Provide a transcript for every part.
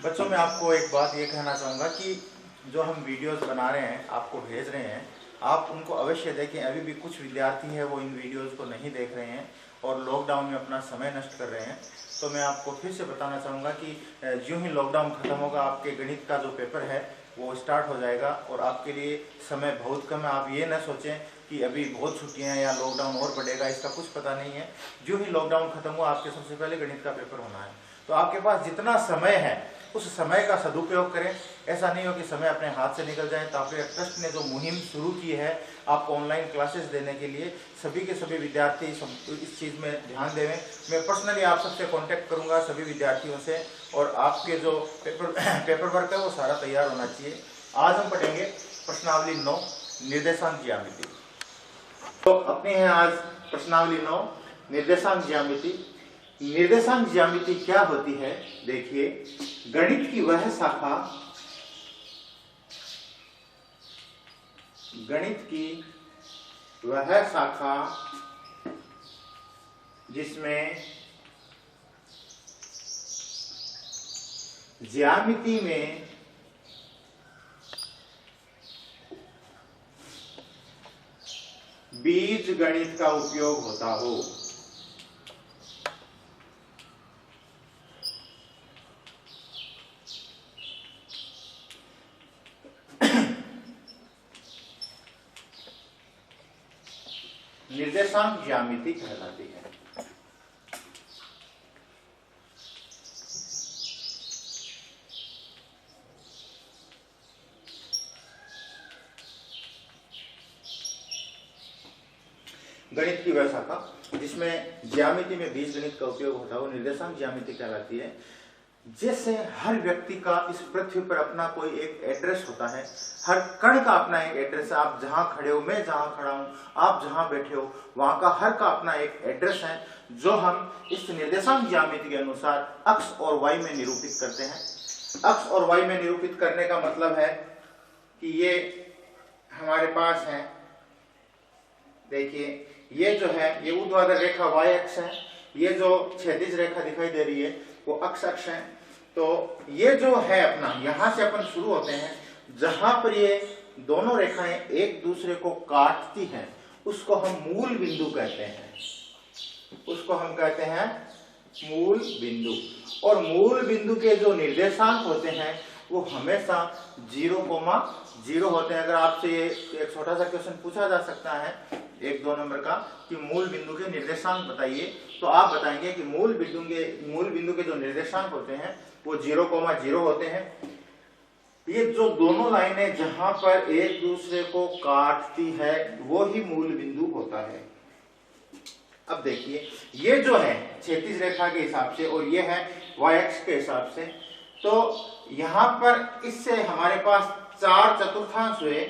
बच्चों मैं आपको एक बात ये कहना चाहूँगा कि जो हम वीडियोस बना रहे हैं, आपको भेज रहे हैं, आप उनको अवश्य देखें। अभी भी कुछ विद्यार्थी हैं वो इन वीडियोस को नहीं देख रहे हैं और लॉकडाउन में अपना समय नष्ट कर रहे हैं। तो मैं आपको फिर से बताना चाहूँगा कि यूँ ही लॉकडाउन ख़त्म होगा, आपके गणित का जो पेपर है वो स्टार्ट हो जाएगा और आपके लिए समय बहुत कम है। आप ये न सोचें कि अभी बहुत छुट्टियां हैं या लॉकडाउन और बढ़ेगा, इसका कुछ पता नहीं है। जो ही लॉकडाउन खत्म हुआ, आपके सबसे पहले गणित का पेपर होना है। तो आपके पास जितना समय है उस समय का सदुपयोग करें। ऐसा नहीं हो कि समय अपने हाथ से निकल जाए। तो आपके ट्रस्ट ने जो मुहिम शुरू की है आपको ऑनलाइन क्लासेस देने के लिए, सभी के सभी विद्यार्थी इस चीज़ में ध्यान देवें। मैं पर्सनली आप सबसे कांटेक्ट करूंगा, सभी विद्यार्थियों से, और आपके जो पेपर वर्क है वो सारा तैयार होना चाहिए। आज हम पढ़ेंगे प्रश्नावली 9, निर्देशांक ज्यामिति। तो अपनी है आज प्रश्नावली 9, निर्देशांक ज्यामिति। निर्देशांक ज्यामिति क्या होती है? देखिए, गणित की वह शाखा, गणित की वह शाखा जिसमें ज्यामिति में बीज गणित का उपयोग होता हो। निर्देशांक ज्यामिति कहलाती है। गणित की वह शाखा जिसमें ज्यामिति में बीज गणित का उपयोग होता हो निर्देशांक ज्यामिति कहलाती है। जैसे हर व्यक्ति का इस पृथ्वी पर अपना कोई एक एड्रेस होता है, हर कण का अपना एक एड्रेस है। आप जहां खड़े हो, मैं जहां खड़ा हूं, आप जहां बैठे हो, वहां का हर का अपना एक एड्रेस है, जो हम इस निर्देशांक ज्यामिति के अनुसार अक्ष और वाई में निरूपित करते हैं। अक्ष और वाई में निरूपित करने का मतलब है कि ये हमारे पास है, देखिए ये जो है ये ऊर्ध्वाधर रेखा वाई अक्ष है, ये जो क्षैतिज रेखा दिखाई दे रही है वो अक्ष अक्ष है। तो ये जो है अपना, यहां से अपन शुरू होते हैं, जहां पर ये दोनों रेखाएं एक दूसरे को काटती हैं उसको हम मूल बिंदु कहते हैं। उसको हम कहते हैं मूल बिंदु। और मूल बिंदु के जो निर्देशांक होते हैं वो हमेशा 0,0 होते हैं। अगर आपसे ये एक छोटा सा क्वेश्चन पूछा जा सकता है 1-2 नंबर का कि मूल बिंदु के निर्देशांक बताइए, तो आप बताएंगे कि मूल बिंदु के जो निर्देशांक होते हैं वो 0,0 होते हैं। ये जो दोनों लाइनें जहां पर एक दूसरे को काटती है वो ही मूल बिंदु होता है। अब देखिए, ये जो है क्षैतिज रेखा के हिसाब से और ये है वाई अक्ष के हिसाब से, तो यहां पर इससे हमारे पास 4 चतुर्थांश हुए।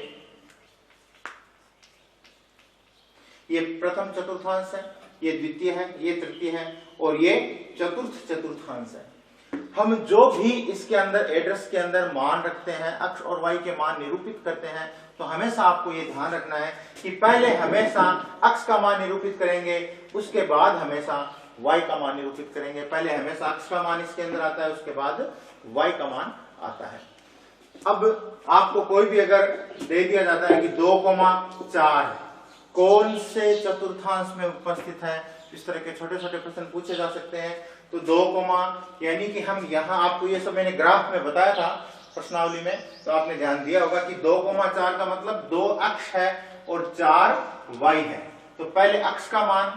ये प्रथम चतुर्थांश है, ये द्वितीय है, ये तृतीय है और ये चतुर्थ चतुर्थांश है। हम जो भी इसके अंदर एड्रेस के अंदर मान रखते हैं, अक्ष और वाई के मान निरूपित करते हैं, तो हमेशा आपको ये ध्यान रखना है कि पहले हमेशा अक्ष का मान निरूपित करेंगे, उसके बाद हमेशा वाई का मान निरूपित करेंगे। पहले हमेशा अक्ष का मान इसके अंदर आता है, उसके बाद वाई का मान आता है। अब आपको कोई भी अगर दे दिया जाता है कि 2,4 कौन से चतुर्थांश में उपस्थित है, इस तरह के छोटे छोटे प्रश्न पूछे जा सकते हैं। तो 2, यानी कि हम यहाँ, आपको ये सब मैंने ग्राफ में बताया था प्रश्नावली में, तो आपने ध्यान दिया होगा कि 2,4 का मतलब 2 अक्ष है और 4 वाई है। तो पहले अक्ष का मान,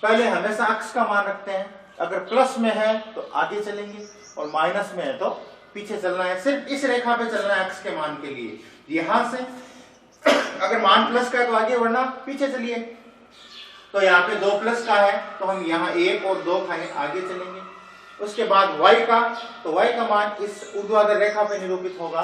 पहले हमेशा अक्ष का मान रखते हैं। अगर प्लस में है तो आगे चलेंगे और माइनस में है तो पीछे चलना है। सिर्फ इस रेखा पे चलना है अक्ष के मान के लिए। यहां से अगर मान प्लस का है तो आगे, वरना पीछे चलिए। तो यहाँ पे 2 प्लस का है तो हम यहाँ 1 और 2 खाने आगे चलेंगे। उसके बाद y का, तो y का मान इस ऊर्ध्वाधर रेखा पे निरूपित होगा।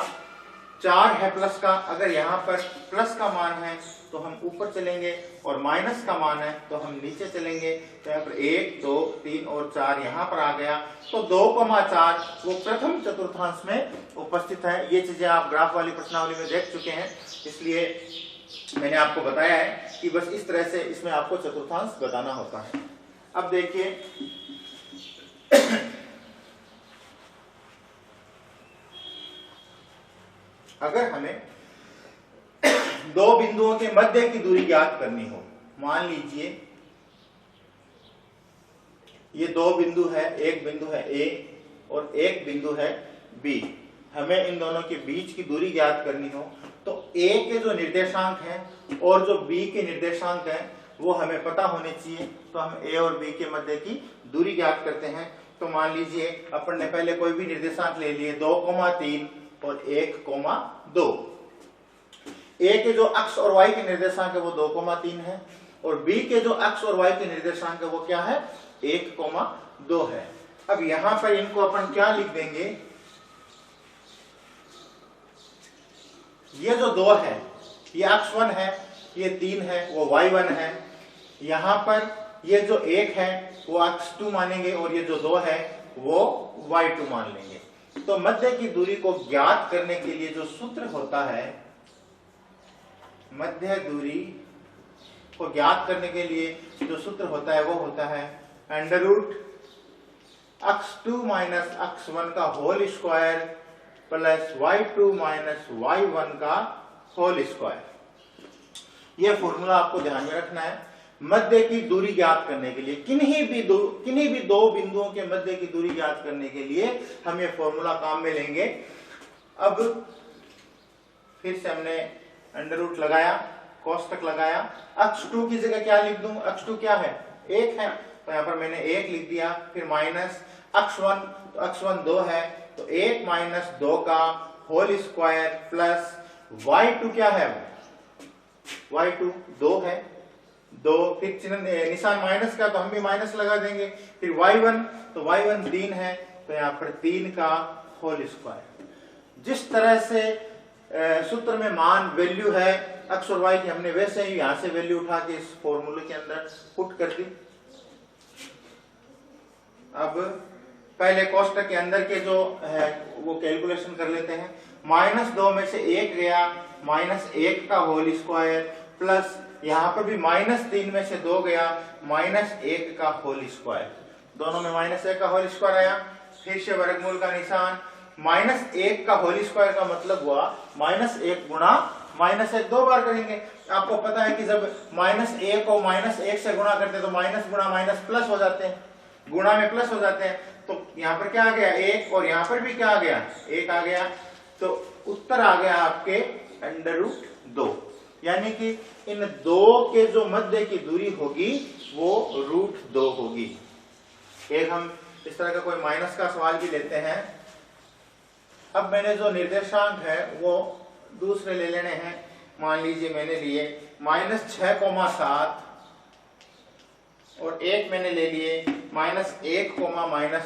4 है प्लस का, अगर यहाँ पर प्लस का मान है तो हम ऊपर चलेंगे और माइनस का मान है तो हम नीचे चलेंगे। तो यहाँ पर 1, 2, 3 और 4 यहाँ पर आ गया। तो 2,4 वो प्रथम चतुर्थांश में उपस्थित है। ये चीजें आप ग्राफ वाली प्रश्नावली में देख चुके हैं, इसलिए मैंने आपको बताया है कि बस इस तरह से इसमें आपको चतुर्थांश बताना होता है। अब देखिए अगर हमें दो बिंदुओं के मध्य की दूरी ज्ञात करनी हो, मान लीजिए ये दो बिंदु है, एक बिंदु है ए और एक बिंदु है बी, हमें इन दोनों के बीच की दूरी ज्ञात करनी हो तो ए के जो निर्देशांक हैं और जो बी के निर्देशांक हैं वो हमें पता होने चाहिए। तो हम ए और बी के मध्य की दूरी ज्ञात करते हैं। तो मान लीजिए अपन ने पहले कोई भी निर्देशांक ले लिए 2,3 और 1,2। ए के जो अक्ष और वाई के निर्देशांक है वो 2,3 है और बी के जो अक्ष और वाई के निर्देशांक है वो क्या है, 1,2 है। अब यहां पर इनको अपन क्या लिख देंगे, ये जो 2 है ये अक्ष 1 है, ये 3 है वो y1 है। यहां पर ये जो 1 है वो अक्ष 2 मानेंगे और ये जो 2 है वो y2 मान लेंगे। तो मध्य की दूरी को ज्ञात करने के लिए जो सूत्र होता है, मध्य दूरी को ज्ञात करने के लिए जो सूत्र होता है वो होता है अंडर रूट अक्ष 2 माइनस अक्ष 1 का whole square plus y2 minus y1 का होल स्क्वायर। यह फॉर्मूला आपको ध्यान में रखना है मध्य की दूरी ज्ञात करने के लिए। किन्हीं भी दो बिंदुओं के मध्य की दूरी ज्ञात करने के लिए हम ये फॉर्मूला काम में लेंगे। अब फिर से हमने अंडर रूट लगाया, कोष्टक लगाया, अक्ष 2 की जगह क्या लिख दूं, अक्ष 2 क्या है, 1 है, तो यहां पर मैंने 1 लिख दिया। फिर माइनस अक्ष 1, तो अक्ष 1 2 है तो 1 माइनस 2 का होल स्क्वायर प्लस y2 क्या है, y2 2 है, 2, फिर चिन्ह निशान माइनस का तो हम भी माइनस लगा देंगे। फिर y1, तो y1 3 है तो यहाँ पर 3 का होल स्क्वायर। जिस तरह से सूत्र में मान वैल्यू है अक्ष और y की, हमने वैसे ही यहां से वैल्यू उठा के इस फॉर्मूले के अंदर पुट कर दी। अब पहले कोष्टक के अंदर के जो है वो कैलकुलेशन कर लेते हैं। -2 में से 1 गया, -1 का होल स्क्वायर प्लस यहाँ पर भी -3 में से 2 गया, -1 का होल स्क्वायर। दोनों में -1 का होल स्क्वायर आया। फिर से वर्गमूल का निशान, -1 का होल स्क्वायर का मतलब हुआ -1 गुणा -1 दो बार करेंगे। आपको पता है कि जब -1 को -1 से गुणा करते हैं तो माइनस गुणा माइनस प्लस हो जाते हैं, गुणा में प्लस हो जाते हैं। तो यहाँ पर क्या आ गया 1 और यहाँ पर भी क्या आ गया 1 आ गया। तो उत्तर आ गया आपके अंडर रूट 2, यानी कि इन दो के जो मध्य की दूरी होगी वो √2 होगी। एक हम इस तरह का कोई माइनस का सवाल भी लेते हैं। अब मैंने जो निर्देशांक है वो दूसरे ले लेने हैं। मान लीजिए मैंने लिए -6,7 और एक मैंने ले लिए -1, -1,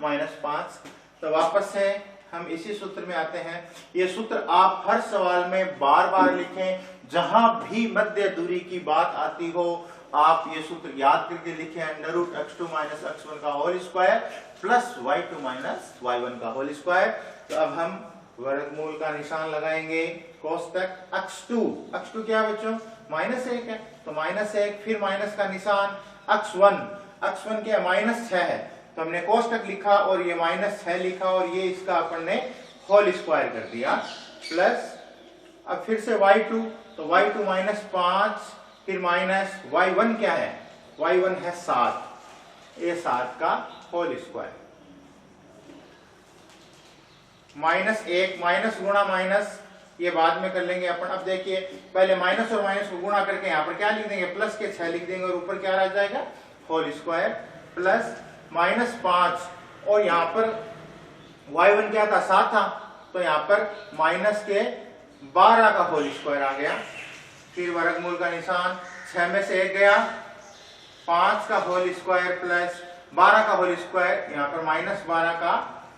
-5। तो वापस से हम इसी सूत्र में आते हैं। ये सूत्र आप हर सवाल में बार बार लिखें, जहां भी मध्य दूरी की बात आती हो आप ये सूत्र याद करके लिखें, under root x2 minus x1 का whole square plus y2 minus y1 का होल स्क्वायर। तो अब हम वर्गमूल का निशान लगाएंगे, कोष्टक x2 क्या है बच्चों, -1 है तो -1, फिर माइनस का निशान x1 क्या -6 है तो हमने कोष्टक लिखा और ये -6 लिखा और ये इसका अपन ने होल स्क्वायर कर दिया, प्लस अब फिर से y2, तो y2 -5, फिर माइनस y1 क्या है, y1 है 7, ये 7 का होल स्क्वायर। -1 माइनस गुणा माइनस ये बाद में कर लेंगे अपन। अब देखिए पहले माइनस और माइनस को गुणा करके यहाँ पर क्या लिख देंगे, प्लस के 6 लिख देंगे और ऊपर क्या रह जाएगा होल स्क्वायर प्लस -5 और यहाँ पर y1 क्या था 7 था तो यहाँ पर माइनस के 12 का होल स्क्वायर आ गया। फिर वर्गमूल का निशान, 6 में से 1 गया, 5 का होल स्क्वायर प्लस 12 का होल स्क्वायर, यहाँ पर -12 का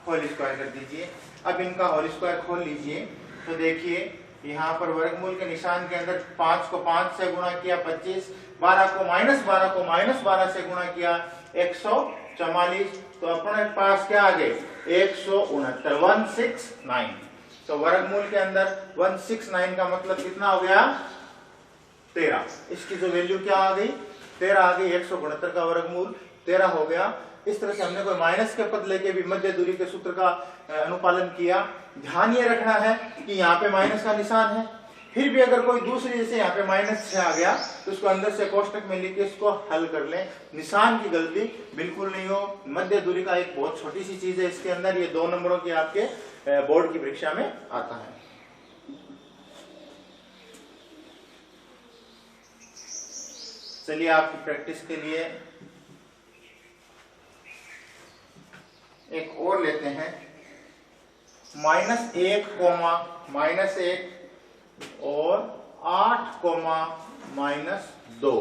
होल स्क्वायर कर दीजिए। अब इनका होल स्क्वायर खोल लीजिए तो देखिए यहाँ पर वर्गमूल के निशान के अंदर 5 को 5 से गुणा किया 25, 12 को -12 से गुणा किया 144, तो अपने पास क्या आ गए 169, 169। तो वर्गमूल के अंदर 169 का मतलब कितना हो गया 13। इसकी जो वैल्यू क्या आ गई 13 आ गई। 169 का वर्गमूल 13 हो गया। इस तरह से हमने कोई माइनस के पद लेके भी मध्य दूरी के सूत्र का अनुपालन किया। ध्यान ये रखना है कि यहाँ पे माइनस का निशान है, फिर भी अगर कोई दूसरी जैसे यहाँ पे -6 आ गया तो उसको अंदर से कोष्टक में लिख के इसको हल कर लें। निशान की गलती बिल्कुल नहीं हो। मध्य दूरी का एक बहुत छोटी सी चीज है इसके अंदर, ये 2 नंबरों की आपके बोर्ड की परीक्षा में आता है। चलिए आपकी प्रैक्टिस के लिए एक और लेते हैं, -1, -1 और 8, -2।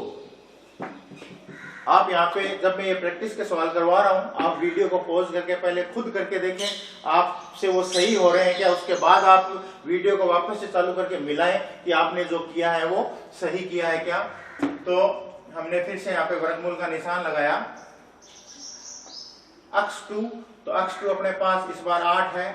आप यहाँ पे जब मैं ये प्रैक्टिस के सवाल करवा रहा हूं, आप वीडियो को पॉज करके पहले खुद करके देखें आपसे वो सही हो रहे हैं क्या, उसके बाद आप वीडियो को वापस से चालू करके मिलाएं कि आपने जो किया है वो सही किया है क्या। तो हमने फिर से यहाँ पे वर्गमूल का निशान लगाया। x2, तो x2 अपने पास इस बार 8 है,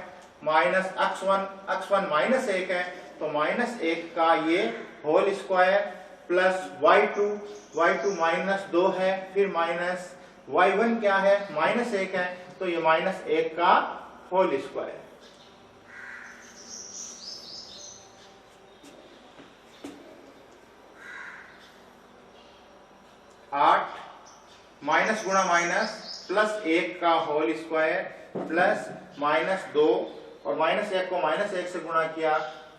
माइनस x1 -1 है, तो -1 का ये होल स्क्वायर प्लस y2 -2 है, फिर माइनस y1 क्या है, -1 है, तो ये -1 का होल स्क्वायर। माइनस गुणा माइनस प्लस 1 का होल स्क्वायर प्लस -2 और -1 को -1 से गुणा किया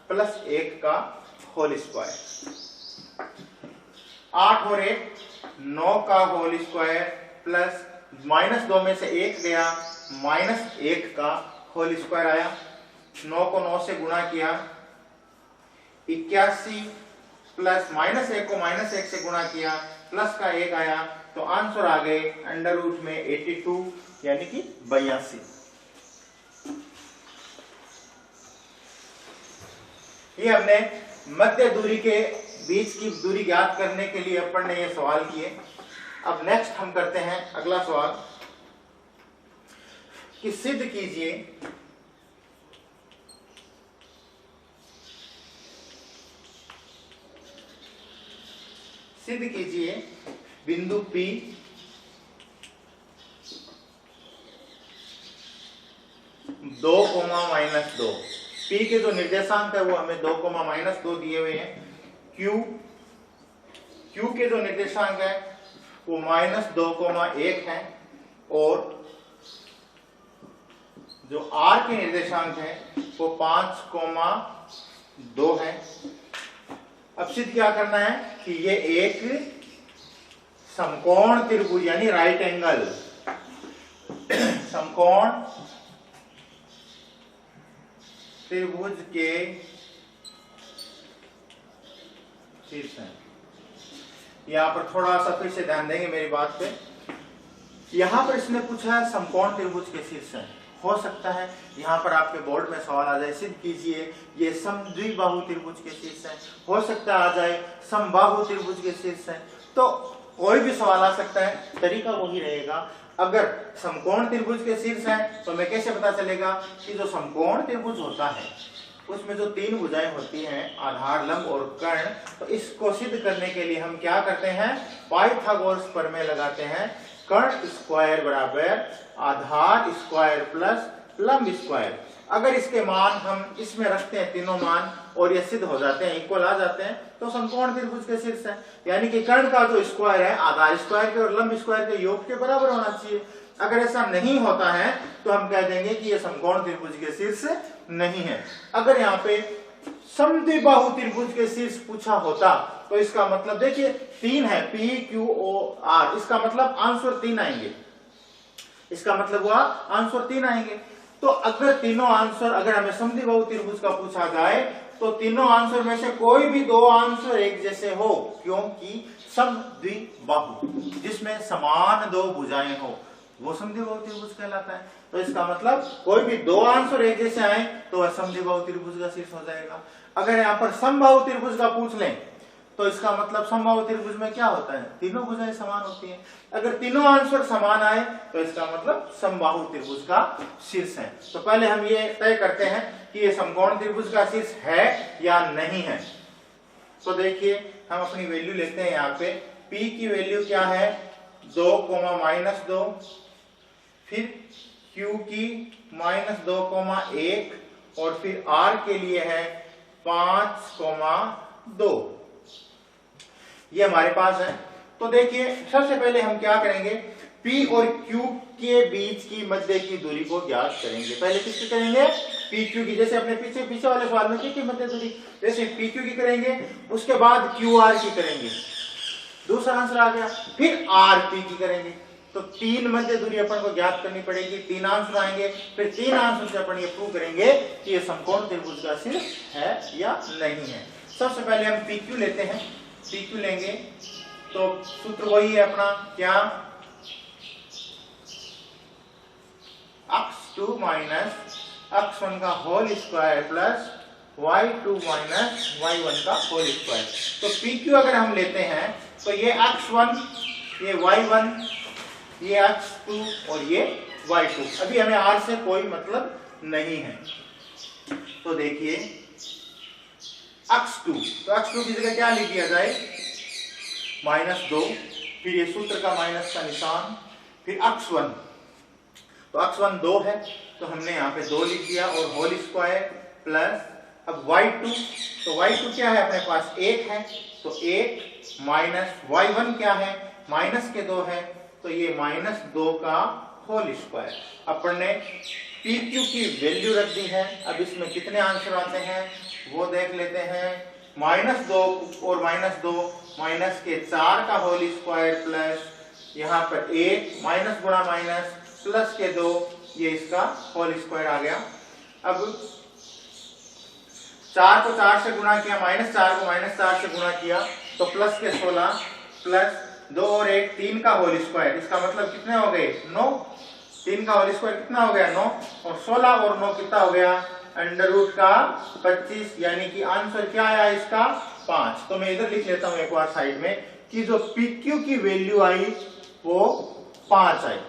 प्लस 1 का होल स्क्वायर। 8 और 1 9 का होल स्क्वायर प्लस -2 में से 1 गया, -1 का होल स्क्वायर आया। 9 को 9 से गुणा किया 81 प्लस -1 को -1 से गुणा किया प्लस का 1 आया, तो आंसर आ गए अंडर रूट में 82 यानी कि 82। ये हमने मध्य दूरी के बीच की दूरी ज्ञात करने के लिए अपन ने ये सवाल किए। अब नेक्स्ट हम करते हैं अगला सवाल कि सिद्ध कीजिए बिंदु P दो -2, P के जो निर्देशांक है वो हमें 2, -2 दिए हुए हैं। Q के जो निर्देशांक है वो -2, 1 है, और जो R के निर्देशांक है वो 5, 2 है। अब सिद्ध क्या करना है कि ये एक समकोण त्रिभुज यानी राइट एंगल समकोण त्रिभुज के शीर्ष है। यहां पर थोड़ा सा फिर से ध्यान देंगे मेरी बात पे। यहां पर इसने पूछा है समकोण त्रिभुज के शीर्ष है। हो सकता है यहाँ पर आपके बोर्ड में सवाल आ जाए सिद्ध कीजिए ये समद्विबाहु त्रिभुज के शीर्ष है, हो सकता है आ जाए समबाहु त्रिभुज के शीर्ष है, तो कोई भी सवाल आ सकता है, तरीका वही रहेगा। अगर समकोण त्रिभुज के शीर्ष है तो हमें कैसे पता चलेगा कि जो समकोण त्रिभुज होता है उसमें जो 3 भुजाएं होती हैं, आधार, लंब और कर्ण, तो इसको सिद्ध करने के लिए हम क्या करते हैं, पाइथागोरस प्रमेय लगाते हैं। कर्ण स्क्वायर बराबर आधार स्क्वायर प्लस लंब स्क्वायर। अगर इसके मान हम इसमें रखते हैं तीनों मान और ये सिद्ध हो जाते हैं, इक्वल आ जाते हैं, तो समकोण त्रिभुज के शीर्ष है। यानी कि कर्ण का जो स्क्वायर है आधार स्क्वायर के और लंब स्क्वायर के योग के बराबर होना चाहिए। अगर ऐसा नहीं होता है तो हम कह देंगे कि ये समकोण त्रिभुज के शीर्ष नहीं है। अगर यहाँ पे समद्विबाहु त्रिभुज के शीर्ष पूछा होता तो इसका मतलब देखिए 3 है, P Q O R, इसका मतलब आंसर 3 आएंगे, इसका मतलब हुआ आंसर 3 आएंगे। तो अगर तीनों आंसर अगर हमें समद्विबाहु त्रिभुज का पूछा जाए तो तीनों आंसर में से कोई भी 2 आंसर एक जैसे हो, क्योंकि समद्विबाहु जिसमें समान 2 भुजाएं हो वो समद्विबाहु त्रिभुज कहलाता है। तो इसका मतलब कोई भी 2 आंसर एक जैसे आए तो वह समद्विबाहु त्रिभुज का शीर्ष हो जाएगा। अगर यहाँ पर समबाहु त्रिभुज का पूछ लें तो इसका मतलब समबाहु त्रिभुज में क्या होता है, तीनों भुजाएं समान होती हैं। अगर तीनों आंसर समान आए तो इसका मतलब समबाहु त्रिभुज का शीर्ष है। तो पहले हम ये तय करते हैं कि ये समकोण त्रिभुज का शीर्ष है या नहीं है। तो देखिए हम अपनी वैल्यू लेते हैं, यहाँ पे P की वैल्यू क्या है 2 -2, फिर Q की -2, 1 और फिर R के लिए है 5, 2। ये हमारे पास है। तो देखिए सबसे पहले हम क्या करेंगे, P और Q के बीच की मध्य की दूरी को ज्ञात करेंगे। पहले किसकी करेंगे, PQ की। जैसे अपने पीछे वाले सवाल में की मध्य दूरी, जैसे PQ की करेंगे, उसके बाद QR की करेंगे, दूसरा आंसर आ गया। फिर RP की करेंगे। तो 3 मध्य दूरी अपन को ज्ञात करनी पड़ेगी, 3 आंसर आएंगे। फिर 3 आंसर से अपन ये प्रूव करेंगे कि ये समकोण त्रिभुज का सिर्फ है या नहीं है। सबसे पहले हम PQ लेते हैं। PQ लेंगे तो सूत्र वही है अपना, क्या, x2 - x1 का whole square plus y2 - y1 का होल स्क्वायर। तो PQ अगर हम लेते हैं तो ये x1, ये y1, ये x2 और ये y2। अभी हमें r से कोई मतलब नहीं है। तो देखिए x2, तो x2 की जगह क्या लिख दिया जाए, -2, फिर ये सूत्र का माइनस का निशान, फिर x1, तो x1 2 है तो हमने यहाँ पे 2 लिख दिया और होल स्क्वायर प्लस, अब y2, तो y2 क्या है अपने पास 1 है, तो 1 माइनस y1 क्या है, माइनस के 2 है, तो ये -2 का होल स्क्वायर। अपन ने PQ की वैल्यू रख दी है। अब इसमें कितने आंसर आते हैं वो देख लेते हैं। -2 और -2, माइनस के 4 का होल स्क्वायर प्लस यहाँ पर 1 माइनस गुणा माइनस प्लस के 2, ये इसका होल स्क्वायर आ गया। अब 4 को 4 से गुणा किया, -4 को -4 से गुणा किया तो प्लस के 16 प्लस 2 और 1 3 का होल स्क्वायर, इसका मतलब कितने हो गए 9, 3 का होल स्क्वायर कितना हो गया 9, और 16 और 9 कितना हो गया √ का 25, यानी कि आंसर क्या आया इसका 5। तो मैं इधर लिख लेता हूं एक बार साइड में कि जो PQ की वैल्यू आई वो 5 आई।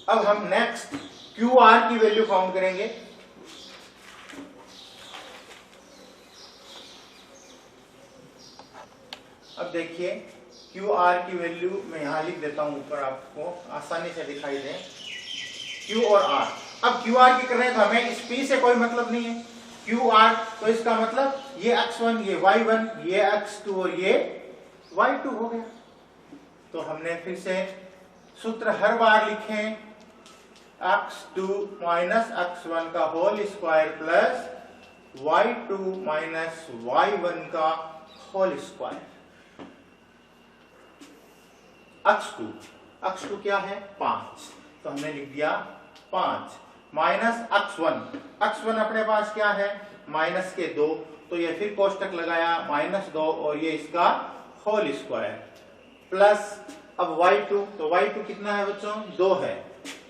अब हम नेक्स्ट QR की वैल्यू फाउंड करेंगे। अब देखिए QR की वैल्यू मैं यहां लिख देता हूं ऊपर, आपको आसानी से दिखाई दे, Q और R। अब QR की कर रहे हैं तो हमें इस P से कोई मतलब नहीं है, QR, तो इसका मतलब ये x1, ये y1, ये x2 और ये y2 हो गया। तो हमने फिर से सूत्र हर बार लिखे, x2 - x1 का whole square plus y2 - y1 का होल स्क्वायर। x2 क्या है 5, तो हमने लिख दिया 5 माइनस x1 अपने पास क्या है माइनस के 2, तो ये फिर कोष्टक लगाया -2 और ये इसका होल स्क्वायर प्लस, अब y2, तो y2 कितना है बच्चों 2 है,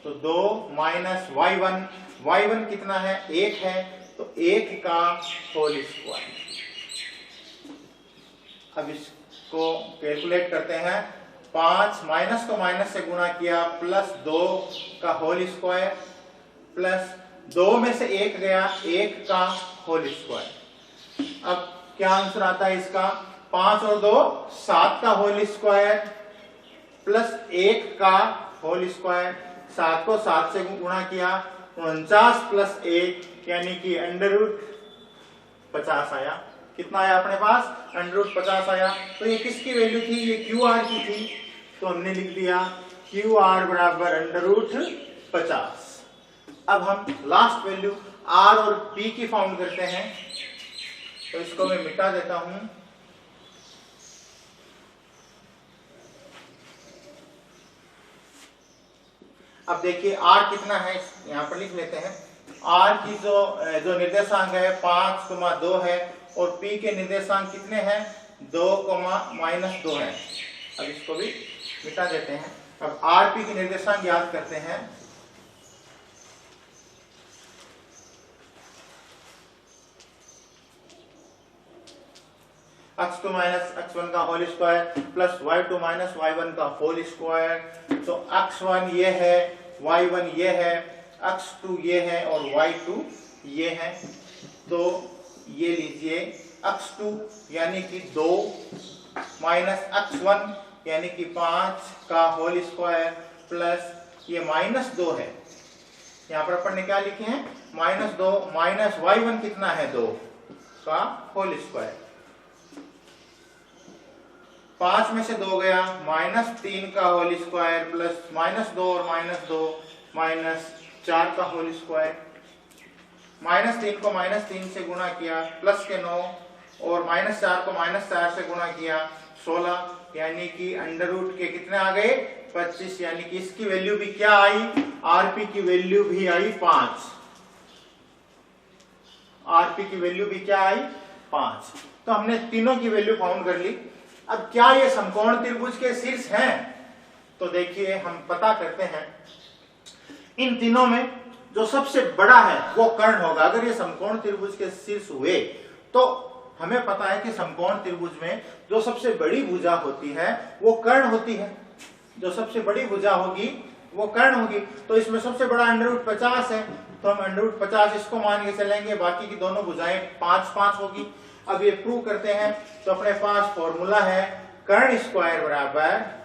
तो 2 माइनस y1 कितना है 1 है, तो 1 का होल स्क्वायर। अब इसको कैलकुलेट करते हैं, 5 माइनस को माइनस से गुणा किया प्लस 2 का होल स्क्वायर प्लस 2 में से 1 गया 1 का होल स्क्वायर। अब क्या आंसर आता है इसका 5 और 2 7 का होल स्क्वायर प्लस 1 का होल स्क्वायर, 7 को 7 से गुणा किया 49 प्लस 1 यानी कि √50 आया। कितना आया अपने पास √50 आया। तो ये किसकी वैल्यू थी, ये QR की थी, तो हमने लिख दिया QR = √50। अब हम लास्ट वैल्यू R और P की फाउंड करते हैं, तो इसको मैं मिटा देता हूं। अब देखिए R कितना है, यहां पर लिख लेते हैं। R की जो निर्देशांक है 5,2 है और P के निर्देशांक कितने हैं 2, -2 है। अब इसको भी मिटा देते हैं। अब RP के निर्देशांक याद करते हैं। x2 - x1 का whole square plus y2 - y1 का होल स्क्वायर। तो x1 ये है, y1 ये है, x2 ये है और y2 ये है। तो ये लीजिए x2 यानी कि 2 - x1 यानी कि 5 का होल स्क्वायर प्लस ये -2 है, यहाँ पर अपन ने क्या लिखे हैं -2 माइनस y1 कितना है 2 का होल स्क्वायर, 5 में से 2 गया -3 का होल स्क्वायर प्लस -2 और -2 -4 का होल स्क्वायर, -3 को -3 से गुणा किया प्लस के 9 और -4 को -4 से गुणा किया 16, यानी कि अंडर रूट के कितने आ गए 25, यानी कि इसकी वैल्यू भी क्या आई, आरपी की वैल्यू भी आई 5, आरपी की वैल्यू भी क्या आई 5। तो हमने तीनों की वैल्यू फाउंड कर ली। अब क्या ये समकोण त्रिभुज के शीर्ष हैं, तो देखिए हम पता करते हैं, इन तीनों में जो सबसे बड़ा है वो कर्ण होगा। अगर ये समकोण त्रिभुज के शीर्ष हुए तो हमें पता है कि समकोण त्रिभुज में जो सबसे बड़ी भुजा होती है वो कर्ण होती है, जो सबसे बड़ी भुजा होगी वो कर्ण होगी। तो इसमें सबसे बड़ा √50 है, तो हम √50 इसको मान के चलेंगे, बाकी की दोनों भुजाएं 5-5 होगी। अब ये प्रूव करते हैं, तो अपने पास फॉर्मूला है कर्ण स्क्वायर बराबर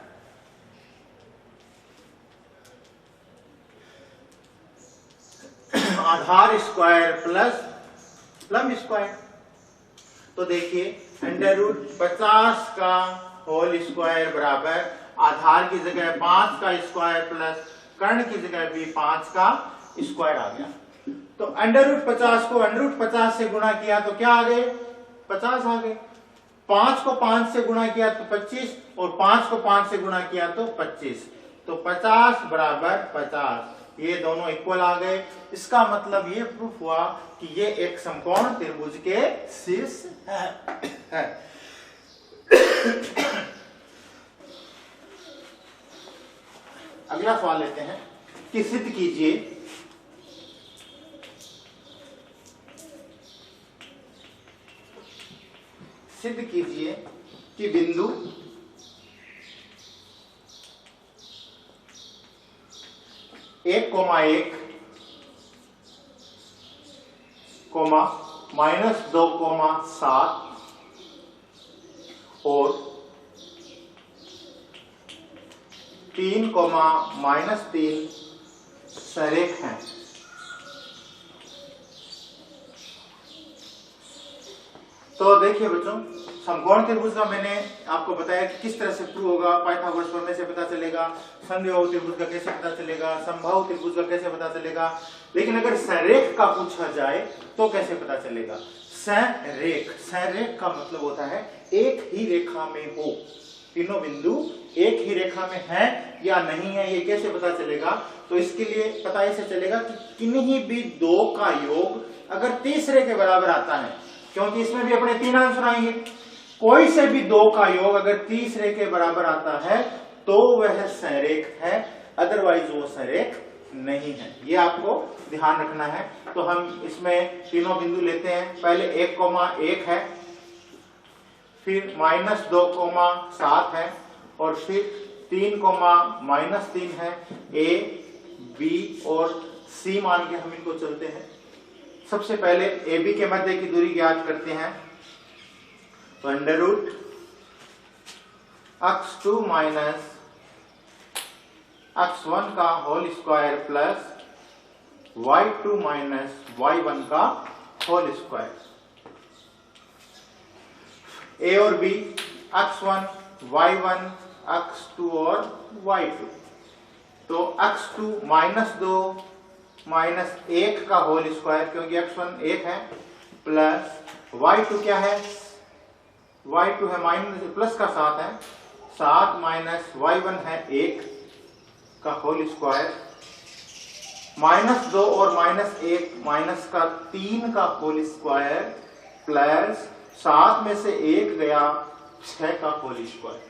आधार स्क्वायर प्लस लंब स्क्वायर। तो देखिए √50 का होल स्क्वायर बराबर आधार की जगह 5 का स्क्वायर प्लस कर्ण की जगह भी 5 का स्क्वायर आ गया। तो √50 को √50 से गुणा किया तो क्या आ गए 50 आ गए, 5 को 5 से गुणा किया तो 25 और 5 को 5 से गुणा किया तो 25, तो 50 बराबर 50, ये दोनों इक्वल आ गए। इसका मतलब ये प्रूफ हुआ कि ये एक समकोण त्रिभुज के शीर्ष है। अगला सवाल लेते हैं कि सिद्ध कीजिए कि बिंदु एक कोमा -2 7 और 3 -3 सरेख हैं। तो देखिए बच्चों, समकोण त्रिभुज का मैंने आपको बताया कि किस तरह से प्रूव होगा, पाइथागोरस प्रमेय से पता चलेगा, संविबाहु त्रिभुज का कैसे पता चलेगा, समबाहु त्रिभुज का कैसे पता चलेगा। लेकिन अगर सरेख का पूछा जाए तो कैसे पता चलेगा। सरेख का मतलब होता है एक ही रेखा में हो, तीनों बिंदु एक ही रेखा में है या नहीं है, ये कैसे पता चलेगा। तो इसके लिए पता ऐसे चलेगा कि किन्हीं भी दो का योग अगर तीसरे के बराबर आता है, क्योंकि इसमें भी अपने 3 आंसर आएंगे, कोई से भी दो का योग अगर तीसरे के बराबर आता है तो वह सरेख है, अदरवाइज वो सरेख नहीं है। ये आपको ध्यान रखना है। तो हम इसमें तीनों बिंदु लेते हैं, पहले 1,1 है, फिर -2,7 है और फिर 3,-3 है। A, B और C मान के हम इनको चलते हैं। सबसे पहले AB के मध्य की दूरी ज्ञात करते हैं, तो √ x2 माइनस x1 का whole square plus y2 minus y1 का होल स्क्वायर। A और B x1, y1, x2 और y2। तो x2 -2 -1 का होल स्क्वायर, क्योंकि x1 1 है, प्लस y2 क्या है, y2 है माइनस प्लस का 7 है, 7 माइनस y1 है 1 का होल स्क्वायर, -2 और -1 माइनस का 3 का होल स्क्वायर प्लस 7 में से 1 गया 6 का होल स्क्वायर।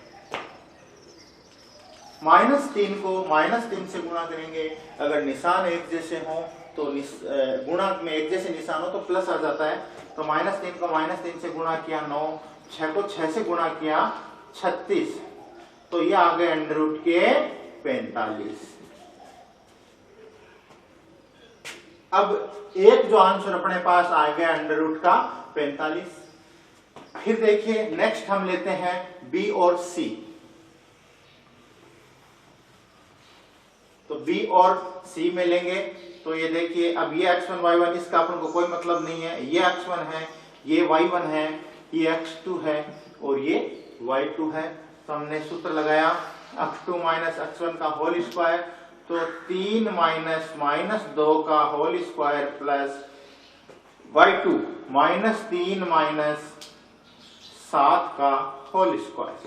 -3 को -3 से गुणा करेंगे, अगर निशान एक जैसे हो तो गुणा में एक जैसे निशान हो तो प्लस आ जाता है। तो -3 को -3 से गुणा किया 9, 6 को 6 से गुणा किया 36, तो ये आ गए √ के 45। अब एक जो आंसर अपने पास आ गया √ का 45। फिर देखिए नेक्स्ट हम लेते हैं B और C। तो बी और सी में लेंगे तो ये देखिए अब ये x1 y1 इसका अपन को कोई मतलब नहीं है, ये x1 है, ये y1 है, ये x2 है और ये y2 है। तो हमने सूत्र लगाया x2 माइनस x1 का होल स्क्वायर, तो 3 माइनस माइनस 2 का whole square plus y2 minus 3 minus 7 का होल स्क्वायर।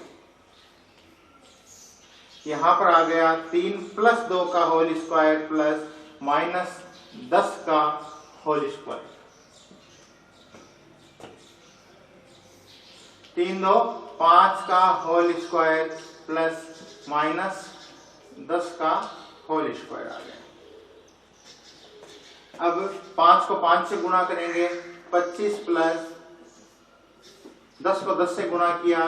यहां पर आ गया 3 प्लस 2 का होल स्क्वायर प्लस माइनस 10 का होल स्क्वायर। 3 2 5 का होल स्क्वायर प्लस माइनस 10 का होल स्क्वायर आ गया। अब 5 को 5 से गुणा करेंगे, 25 प्लस 10 को 10 से गुणा किया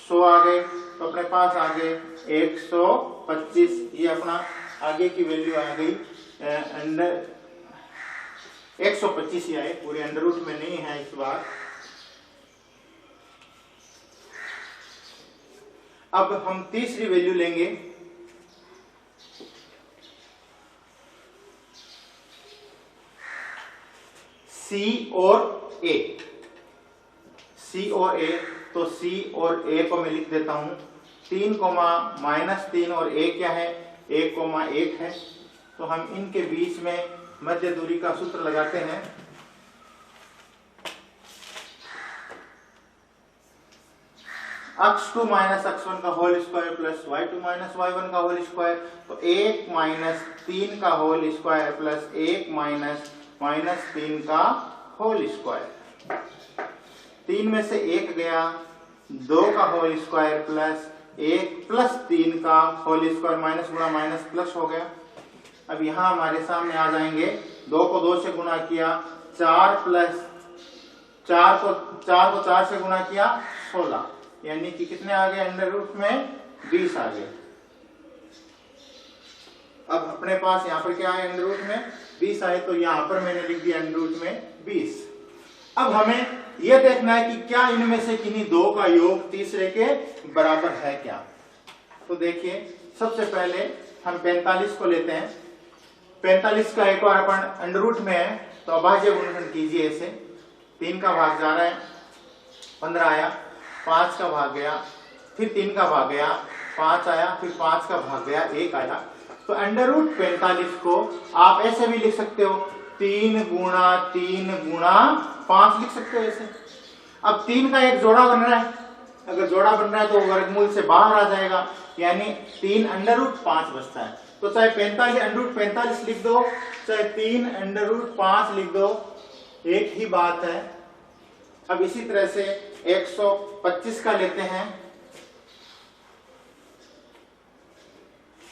100 आ गए, तो अपने पास आ गए 125। ये अपना आगे की वैल्यू आ गई अंडर 125 ही आए, पूरे अंडर रूट में नहीं है इस बार। अब हम तीसरी वैल्यू लेंगे, C और A। C और A, तो C और A को मैं लिख देता हूं 3 माइनस 3 और A क्या है 1 है। तो हम इनके बीच में मध्य दूरी का सूत्र लगाते हैं। x2 माइनस x1 का whole square plus y2 minus y1 का होल स्क्वायर, तो 1 माइनस 3 का होल स्क्वायर प्लस 1 माइनस 3 का होल स्क्वायर। 3 में से 1 गया, 2 का होल स्क्वायर प्लस 1 प्लस 3 का होल स्क्वायर, माइनस गुणा माइनस प्लस हो गया। अब यहां हमारे सामने आ जाएंगे, 2 को 2 से गुणा किया 4 प्लस 4 को 4 से गुणा किया 16, यानी कि कितने आ गए अंडर रूट में 20 आ गए। अब अपने पास यहाँ पर क्या है अंडर रूट में 20 आए, तो यहाँ पर मैंने लिख दिया अंडर रूट में 20। अब हमें यह देखना है कि क्या इनमें से किन्हीं दो का योग तीसरे के बराबर है क्या। तो देखिए सबसे पहले हम 45 को लेते हैं। 45 का एक बार अपन अंडर रूट में है तो अभाज्य गुणनखंड कीजिए इसे। 3 का भाग जा रहा है 15 आया, 5 का भाग गया, फिर 3 का भाग गया 5 आया, फिर 5 का भाग गया 1 आया। तो अंडर रूट 45 को आप ऐसे भी लिख सकते हो 3 गुणा 5 लिख सकते हो ऐसे। अब 3 का एक जोड़ा बन रहा है, अगर जोड़ा बन रहा है तो वर्गमूल से बाहर आ जाएगा, यानी 3 अंडर रूट 5 बचता है। तो चाहे 45 अंडर रूट 45 लिख दो, चाहे 3 अंडर रूट 5 लिख दो, एक ही बात है। अब इसी तरह से 125 का लेते हैं।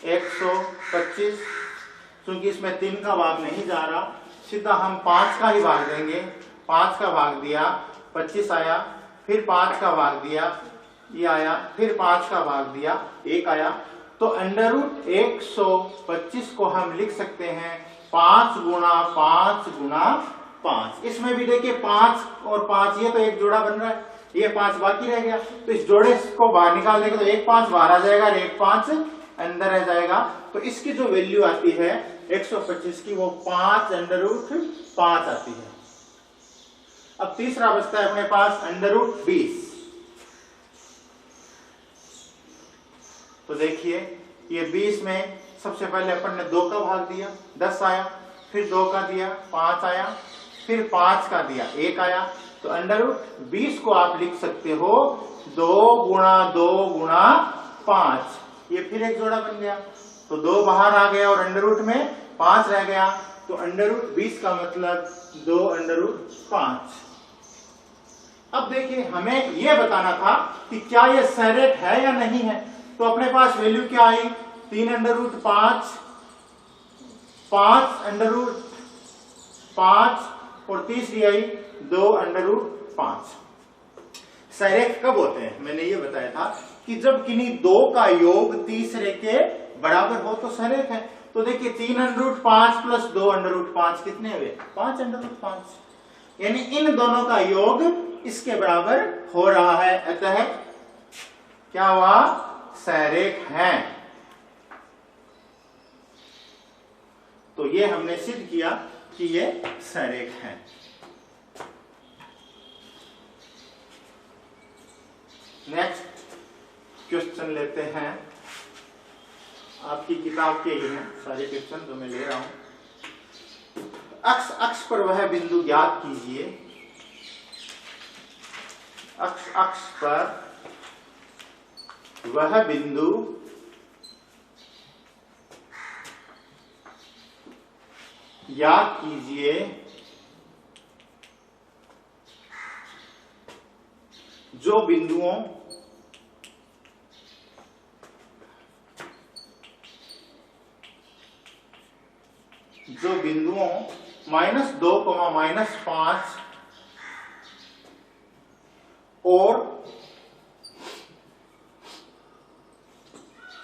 125 क्योंकि इसमें 3 का भाग नहीं जा रहा, सीधा हम 5 का ही भाग देंगे। 5 का भाग दिया 25 आया, फिर 5 का भाग दिया ये आया, फिर 5 का भाग दिया 1 आया। तो अंडर रूट 125 को हम लिख सकते हैं 5 गुणा 5। इसमें भी देखिए 5 और 5 ये तो एक जोड़ा बन रहा है, ये 5 बाकी रह गया, तो इस जोड़े को बाहर निकाल देंगे तो 1 5 बाहर आ जाएगा और 1 5 अंदर रह जाएगा। तो इसकी जो वैल्यू आती है 125 की, वो 5 अंडर रूट 5 आती है। अब तीसरा बचता है अपने पास अंडर रूट 20। तो देखिए ये 20 में सबसे पहले अपन ने 2 का भाग दिया 10 आया, फिर 2 का दिया 5 आया, फिर 5 का दिया 1 आया। तो अंडर रूट 20 को आप लिख सकते हो 2 गुणा 5। ये फिर एक जोड़ा बन गया, तो 2 बाहर आ गया और अंडर रूट में 5 रह गया। तो अंडर रूट 20 का मतलब 2 अंडर रूट 5। अब देखिए हमें यह बताना था कि क्या यह सरेख है या नहीं है। तो अपने पास वैल्यू क्या आई 3 अंडर रूट 5, 5 अंडर रूट 5 और तीसरी आई 2 अंडर रूट 5। सरेख कब होते हैं, मैंने ये बताया था कि जब किन्हीं दो का योग तीसरे के बराबर हो तो सरेख है। तो देखिए 3 under root 5 plus 2 under root 5 कितने हुए 5 अंडर रूट 5, यानी इन दोनों का योग इसके बराबर हो रहा है, अतः क्या हुआ सरेख है। ये हमने सिद्ध किया कि ये संरेख है। नेक्स्ट क्वेश्चन लेते हैं, आपकी किताब के ही हैं सारे क्वेश्चन जो मैं ले रहा हूं। अक्ष अक्ष पर वह बिंदु ज्ञात कीजिए, अक्ष अक्ष पर वह बिंदु ज्ञात कीजिए जो बिंदुओं -2, -5 और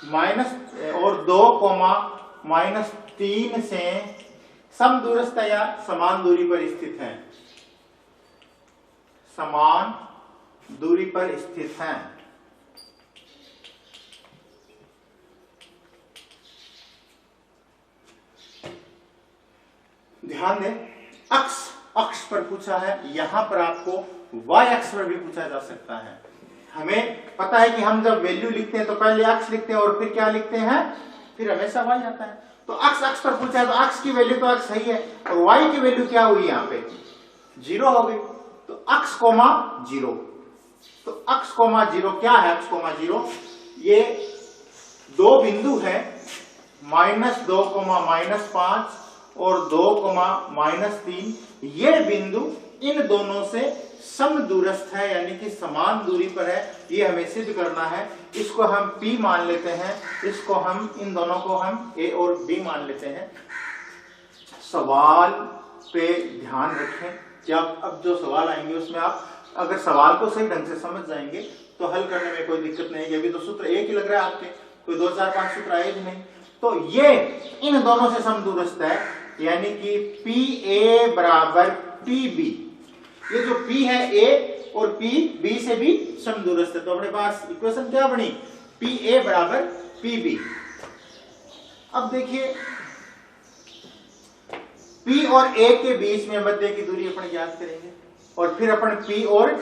-2, -3 से समदूरस्थ या समान दूरी पर स्थित हैं, समान दूरी पर स्थित हैं। ध्यान दें, अक्ष अक्ष पर पूछा है, यहां पर आपको y अक्ष पर भी पूछा जा सकता है। हमें पता है कि हम जब वैल्यू लिखते हैं तो पहले अक्ष लिखते हैं और फिर क्या लिखते हैं, फिर हमेशा y आता है। तो अक्ष अक्ष पर पूछा है तो अक्ष की वैल्यू तो अक्ष सही है और y की वैल्यू क्या हुई, यहाँ पे 0 हो गई। तो अक्ष कोमा 0, तो अक्ष कोमा 0 क्या है, अक्ष कोमा 0 ये दो बिंदु है, -2, -5 और 2, -3। ये बिंदु इन दोनों से समदूरस्थ है, यानी कि समान दूरी पर है। ये हमें सिद्ध करना है। इसको हम P मान लेते हैं, इसको हम इन दोनों को हम A और B मान लेते हैं। सवाल पे ध्यान रखें कि आप अब जो सवाल आएंगे उसमें आप अगर सवाल को सही ढंग से समझ जाएंगे तो हल करने में कोई दिक्कत नहीं है। अभी तो सूत्र एक ही लग रहा है आपके, कोई 2, 4, 5 सूत्र आए भी नहीं। तो ये इन दोनों से समदूरस्थ है, यानी कि PA बराबर PB। ये जो P है A और P B से भी समदूरस्थ है। तो अपने पास इक्वेशन क्या बनी, PA बराबर PB। अब देखिए P और A के बीच में मध्य की दूरी अपन ज्ञात करेंगे और फिर अपन P और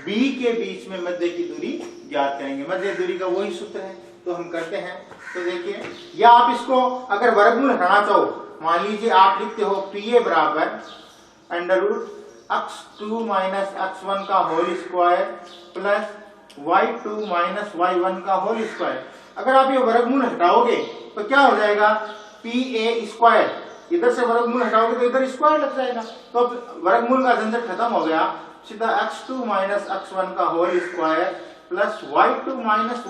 B के बीच में मध्य की दूरी ज्ञात करेंगे। मध्य दूरी का वही सूत्र है, तो हम करते हैं। तो देखिए, या आप इसको अगर वर्गमूल हटाना चाहो, मान लीजिए आप लिखते हो PA बराबर √x2 - x1 का whole square plus y2 - y1 का होल स्क्वायर। अगर आप ये वर्गमूल हटाओगे तो क्या हो जाएगा, PA स्क्वायर, इधर से वर्गमूल हटाओगे तो इधर स्क्वायर लग जाएगा। तो वर्गमूल का झंझट खत्म हो गया, सीधा x2 - x1 का whole square plus y2 -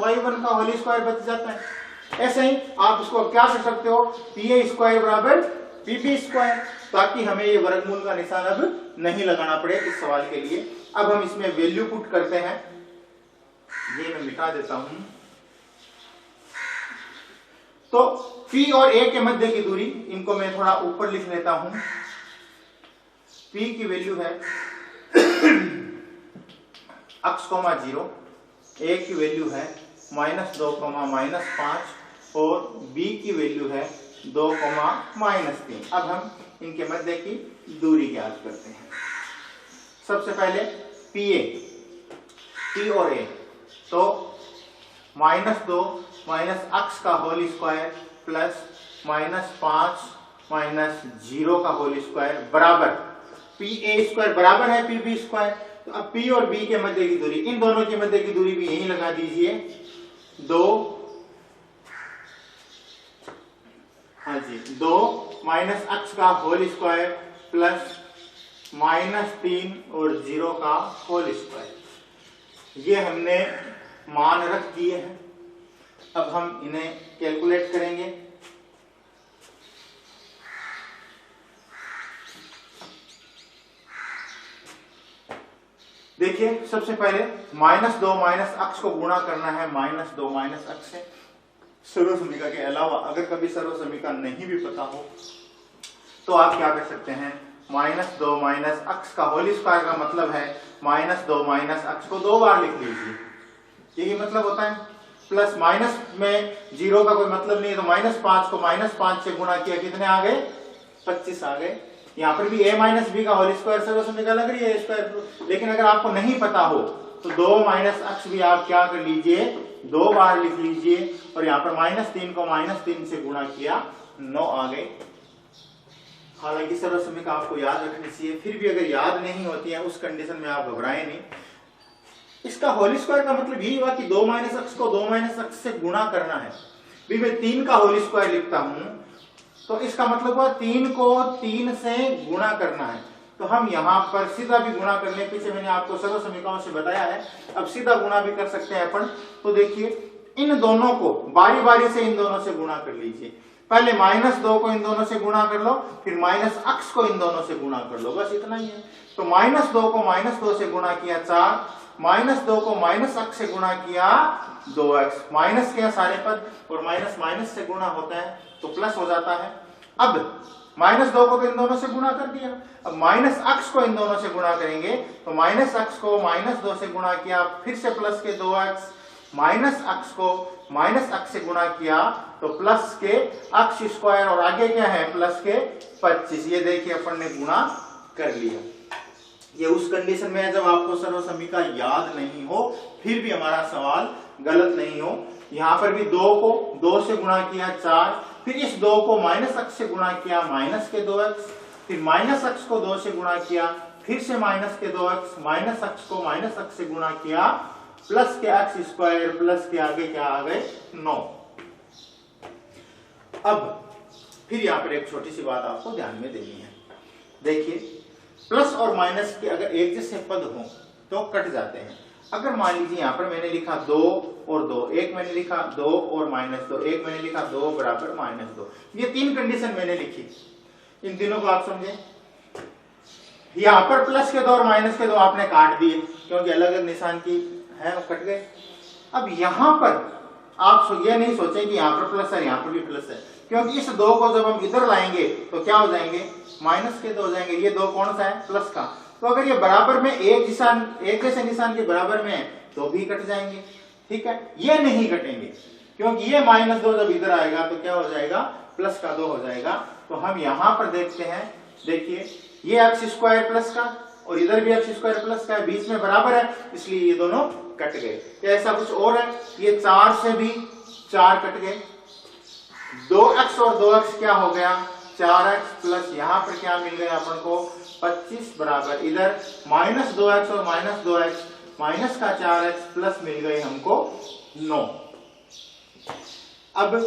y1 का होल स्क्वायर बच जाता है। ऐसे ही आप इसको क्या कर सकते हो, PA स्क्वायर बराबर PB स्क्वायर, ताकि हमें ये वर्गमूल का निशान अब नहीं लगाना पड़े इस सवाल के लिए। अब हम इसमें वैल्यू पुट करते हैं, ये मैं मिटा देता हूं। तो P और A के मध्य की दूरी, इनको मैं थोड़ा ऊपर लिख लेता हूं। P की वैल्यू है x,0, A की वैल्यू है -2, -5 और B की वैल्यू है 2, -3। अब हम इनके मध्य की दूरी ज्ञात करते हैं। सबसे पहले PA, P और A, तो -2 -x का होल स्क्वायर प्लस -5 -0 का होल स्क्वायर बराबर PA स्क्वायर बराबर है PB स्क्वायर। तो अब P और B के मध्य की दूरी, इन दोनों के मध्य की दूरी भी यही लगा दीजिए 2, हाँ जी 2 -x का होल स्क्वायर प्लस -3 और 0 का होल स्क्वायर। ये हमने मान रख दिए हैं। अब हम इन्हें कैलकुलेट करेंगे। देखिए, सबसे पहले -2 -x को गुणा करना है -2 -x से। सर्वसमीका के अलावा अगर कभी सर्वसमीका नहीं भी पता हो तो आप क्या कर सकते हैं, -2 -x का होल स्क्वायर का मतलब है -2 -x को 2 बार लिख लीजिए, यही मतलब होता है। प्लस माइनस में 0 का कोई मतलब नहीं है, तो -5 को -5 से गुणा किया, कितने आ गए 25 आ गए। यहाँ पर भी a माइनस बी का होल स्क्वायर सर्वसमीकरण लग रही है स्क्वायर, लेकिन अगर आपको नहीं पता हो तो 2 माइनस अक्स भी आप क्या कर लीजिए, 2 बार लिख लीजिए, और यहाँ पर -3 को -3 से गुणा किया, 9 आ गए। हालांकि सर्वसमीकरण आपको याद रखनी चाहिए, फिर भी अगर याद नहीं होती है उस कंडीशन में आप घबराएं नहीं। इसका होल स्क्वायर का मतलब यही हुआ कि 2 माइनस अक्स को 2 माइनस अक्स से गुणा करना है। भी मैं 3 का होल स्क्वायर लिखता हूं तो इसका मतलब हुआ 3 को 3 से गुणा करना है। तो हम यहाँ पर सीधा भी गुणा कर ले, पीछे मैंने आपको सर्वसमीकरणों से बताया है, अब सीधा गुणा भी कर सकते हैं अपन। तो देखिए इन दोनों को बारी बारी से इन दोनों से गुणा कर लीजिए। पहले -2 को इन दोनों से गुणा कर लो, फिर माइनस अक्स को इन दोनों से गुणा कर लो, बस इतना ही है। तो -2 को -2 से गुणा किया 4, -2 को माइनस अक्स से गुणा किया 2x, माइनस किया सारे पद, और माइनस माइनस से गुणा होता है तो प्लस हो जाता है। अब -2 को इन दोनों से गुणा कर दिया, अब माइनस अक्स को इन दोनों से गुणा करेंगे तो माइनस अक्स को -2 से गुणा किया, फिर से प्लस के 2x, माइनस अक्स को माइनस अक्स से गुणा किया तो प्लस के अक्स स्क्वायर, और आगे क्या है प्लस के 25। ये देखिए अपन ने गुणा कर लिया। ये उस कंडीशन में है जब आपको सर्वसमीकरण याद नहीं हो, फिर भी हमारा सवाल गलत नहीं हो। यहाँ पर भी 2 को 2 से गुणा किया 4, फिर इस 2 को माइनस अक्स से गुणा किया माइनस के 2x, फिर माइनस अक्स को 2 से गुणा किया, फिर से माइनस के 2x, माइनस अक्स को माइनस अक्स से गुणा किया, प्लस के एक्स स्क्वायर, प्लस के आगे क्या आ गए 9। अब फिर यहाँ पर एक छोटी सी बात आपको ध्यान में देनी है। देखिए प्लस और माइनस के अगर एक जैसे पद हो तो कट जाते हैं। अगर मान लीजिए यहाँ पर मैंने लिखा 2 और 2, एक मैंने लिखा 2 और -2, एक मैंने लिखा 2 बराबर -2, ये 3 कंडीशन मैंने लिखी, इन तीनों को आप समझे। यहाँ पर प्लस के 2 और माइनस के 2 आपने काट दिए क्योंकि अलग अलग निशान की है, वो कट गए। अब यहाँ पर आप ये नहीं सोचे कि यहाँ पर प्लस है यहाँ पर भी प्लस है, क्योंकि इस 2 को जब हम इधर लाएंगे तो क्या हो जाएंगे, माइनस के 2 हो जाएंगे। ये 2 कौन सा है, प्लस का, तो अगर ये बराबर में एक जैसे निशान के बराबर में है तो भी कट जाएंगे, ठीक है। ये नहीं कटेंगे क्योंकि ये -2 जब इधर आएगा तो क्या हो जाएगा, प्लस का 2 हो जाएगा। तो हम यहाँ पर देखते हैं, देखिए ये एक्स स्क्वायर प्लस का और इधर भी एक्स स्क्वायर प्लस का है, बीच में बराबर है, इसलिए ये दोनों कट गए। ऐसा कुछ और है, ये 4 से भी 4 कट गए, 2x और 2x क्या हो गया 4x, प्लस यहाँ पर क्या मिल गया अपन को 25 बराबर, इधर -2x और -2x, माइनस का 4x, प्लस मिल गई हमको 9। अब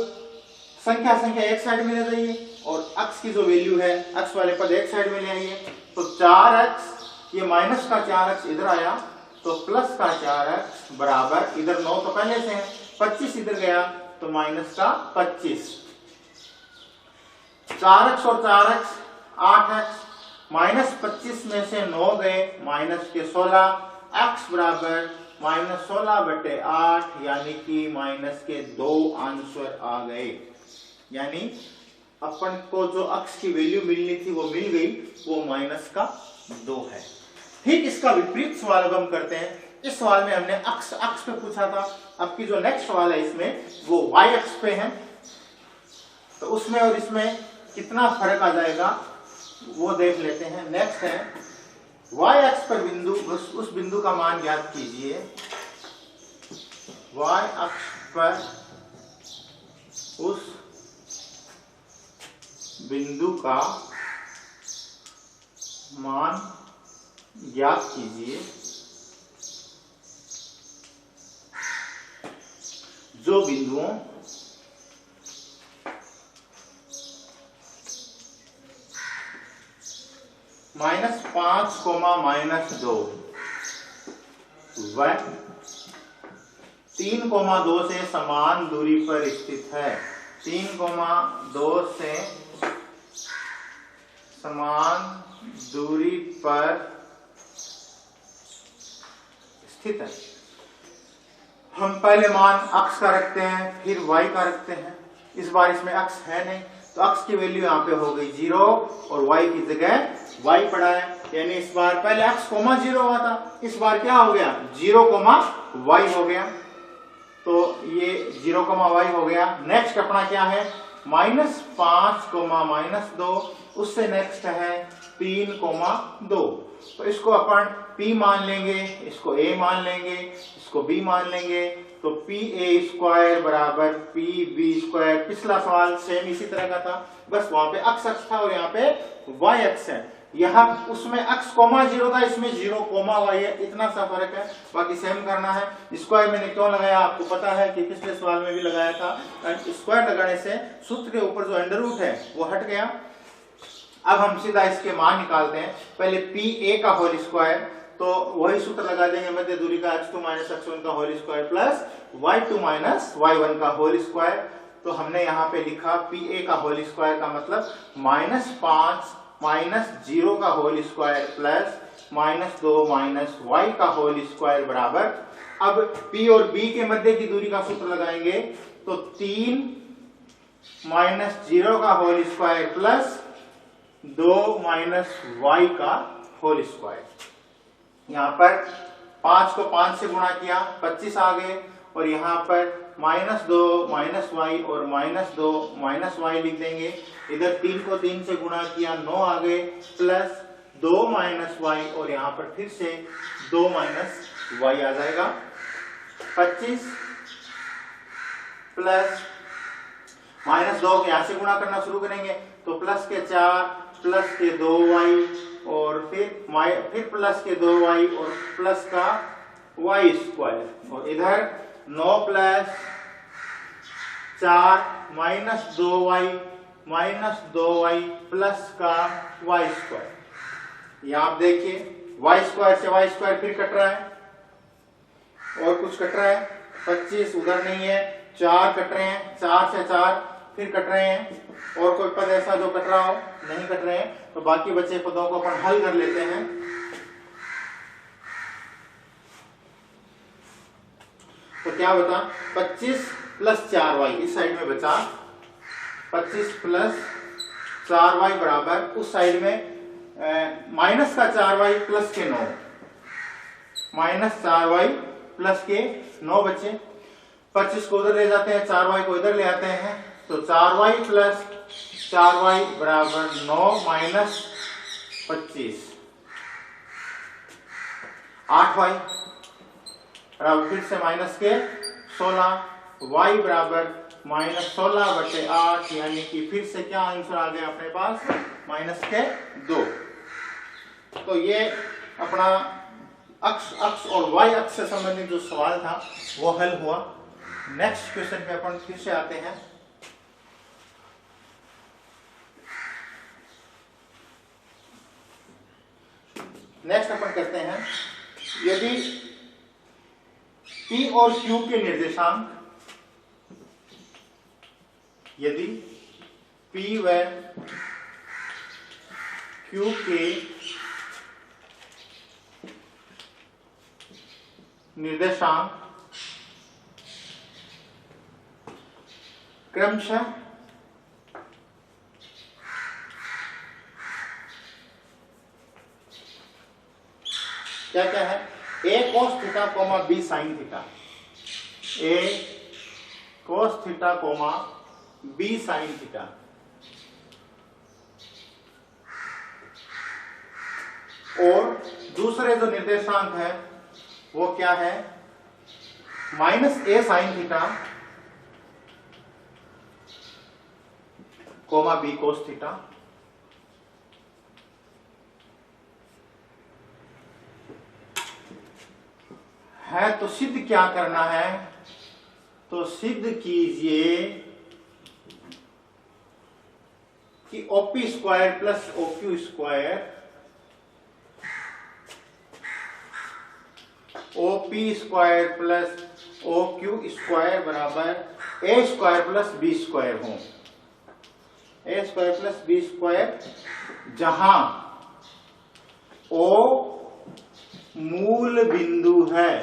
संख्या एक साइड में ले जाइए और अक्स की जो वैल्यू है, अक्स वाले पद एक साइड में ले आइए, तो 4x, ये माइनस का 4x इधर आया तो प्लस का 4x बराबर, इधर 9 तो पहले से है, 25 इधर गया तो माइनस का 25, 4x और 4x 8x, -25 में से 9 गए, माइनस के 16, x बराबर -16/8, यानी कि माइनस के 2 आंसर आ गए। यानी अपन को जो अक्स की वैल्यू मिलनी थी वो मिल गई, वो माइनस का 2 है। ठीक इसका विपरीत सवाल अब हम करते हैं। इस सवाल में हमने अक्स पे पूछा था, अब की जो नेक्स्ट सवाल है इसमें वो y अक्ष पे है, तो उसमें और इसमें कितना फर्क आ जाएगा वो देख लेते हैं। नेक्स्ट है y अक्ष पर बिंदु, उस बिंदु का मान ज्ञात कीजिए। y अक्ष पर उस बिंदु का मान ज्ञात कीजिए जो बिंदुओं -5, -2 व 3,2 से समान दूरी पर स्थित है। 3,2 से समान दूरी पर स्थित है। हम पहले मान अक्स का रखते हैं, फिर y का रखते हैं। इस बार इसमें अक्स है नहीं, तो अक्स की वैल्यू यहाँ पे हो गई 0 और y की जगह y पड़ा है, यानी इस बार पहले x, 0 हुआ था, इस बार क्या हो गया 0, y हो गया। तो ये 0, y हो गया। नेक्स्ट अपना क्या है, -5, -2, उससे नेक्स्ट है 3, 2। तो इसको अपन P मान लेंगे, इसको A मान लेंगे, इसको B मान लेंगे, तो PA² बराबर PB²। पिछला सवाल सेम इसी तरह का था, बस वहां पे अक्स था और यहाँ पे y अक्स है। यहाँ उसमें अक्स कोमा 0 था, इसमें 0, y है, इतना सा फर्क है, बाकी सेम करना है। स्क्वायर मैंने क्यों लगाया आपको पता है कि पिछले सवाल में भी लगाया था। स्क्वायर लगाने से सूत्र के ऊपर जो अंडर रूट है वो हट गया। अब हम सीधा इसके मान निकालते हैं। पहले PA का होल स्क्वायर, तो वही सूत्र लगा देंगे, मध्य दूरी का x2 - x1 का whole square plus y2 - y1 का होल स्क्वायर। तो हमने यहाँ पे लिखा PA का होल स्क्वायर का मतलब -5 - 0 का होल स्क्वायर प्लस -2 - y का होल स्क्वायर बराबर। अब P और B के मध्य की दूरी का सूत्र लगाएंगे, तो 3 - 0 का होल स्क्वायर प्लस 2 - y का होल स्क्वायर। यहाँ पर 5 को 5 से गुणा किया, 25 आ गए, और यहाँ पर -2 - y और -2 - y लिख देंगे। इधर 3 को 3 से गुणा किया, 9 आ गए, प्लस 2 - y और यहाँ पर फिर से 2 - y आ जाएगा। 25 प्लस -2 यहाँ से गुणा करना शुरू करेंगे, तो प्लस के 4 प्लस के 2y और फिर प्लस के 2y और प्लस का y², और इधर 9 प्लस 4 -2y प्लस का y²। यहाँ आप देखिए y² से y² फिर कट रहा है, और कुछ कट रहा है, 25 उधर नहीं है, 4 कट रहे हैं, 4 से 4 फिर कट रहे हैं, और कोई पद ऐसा जो कट रहा हो, नहीं कट रहे हैं। तो बाकी बचे पदों को अपन हल कर लेते हैं। तो क्या बता, 25 प्लस 4y इस साइड में बचा, 25 प्लस 4y बराबर उस साइड में माइनस का 4y प्लस के 9, -4y प्लस के 9 बचे। 25 को उधर ले जाते हैं, 4y को इधर ले आते हैं, तो 4y प्लस 4y बराबर 9 - 25, 8y बराबर फिर से माइनस के 16, y बराबर -16/8, यानी कि फिर से क्या आंसर आ गया अपने पास, -2। तो ये अपना अक्ष और y अक्ष से संबंधित जो सवाल था वो हल हुआ। नेक्स्ट क्वेश्चन पे अपन फिर से आते हैं। नेक्स्ट अपन करते हैं, यदि P और Q के निर्देशांक, यदि P व Q के निर्देशांक क्रमशः क्या क्या है, A cos theta, B sin theta, A cos theta, B sin theta, और दूसरे जो निर्देशांक है वो क्या है, -A sin theta, B cos theta. है तो सिद्ध क्या करना है, तो सिद्ध कीजिए कि OP² plus OQ² plus OQ² बराबर A² प्लस B² हो। A² प्लस B², जहां O मूल बिंदु है।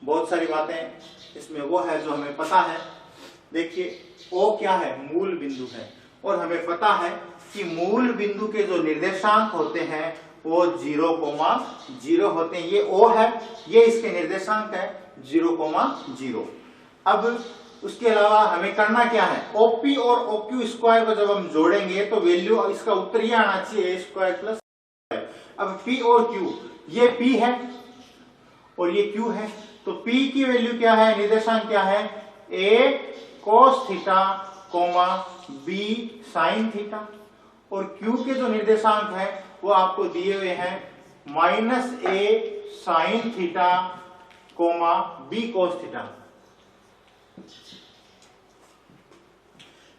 बहुत सारी बातें इसमें वो है जो हमें पता है। देखिए O क्या है, मूल बिंदु है, और हमें पता है कि मूल बिंदु के जो निर्देशांक होते हैं वो 0, 0 होते हैं। ये O है, ये इसके निर्देशांक है, 0,0। अब उसके अलावा हमें करना क्या है, OP और OQ स्क्वायर को जब हम जोड़ेंगे तो वैल्यू इसका उत्तर ये आना चाहिए a स्क्वायर प्लस। अब P और Q, ये P है और ये Q है, तो P की वैल्यू क्या है, निर्देशांक क्या है, a cos theta B sin theta, और Q के जो निर्देशांक है वो आपको दिए हुए हैं -a sin theta B cos theta.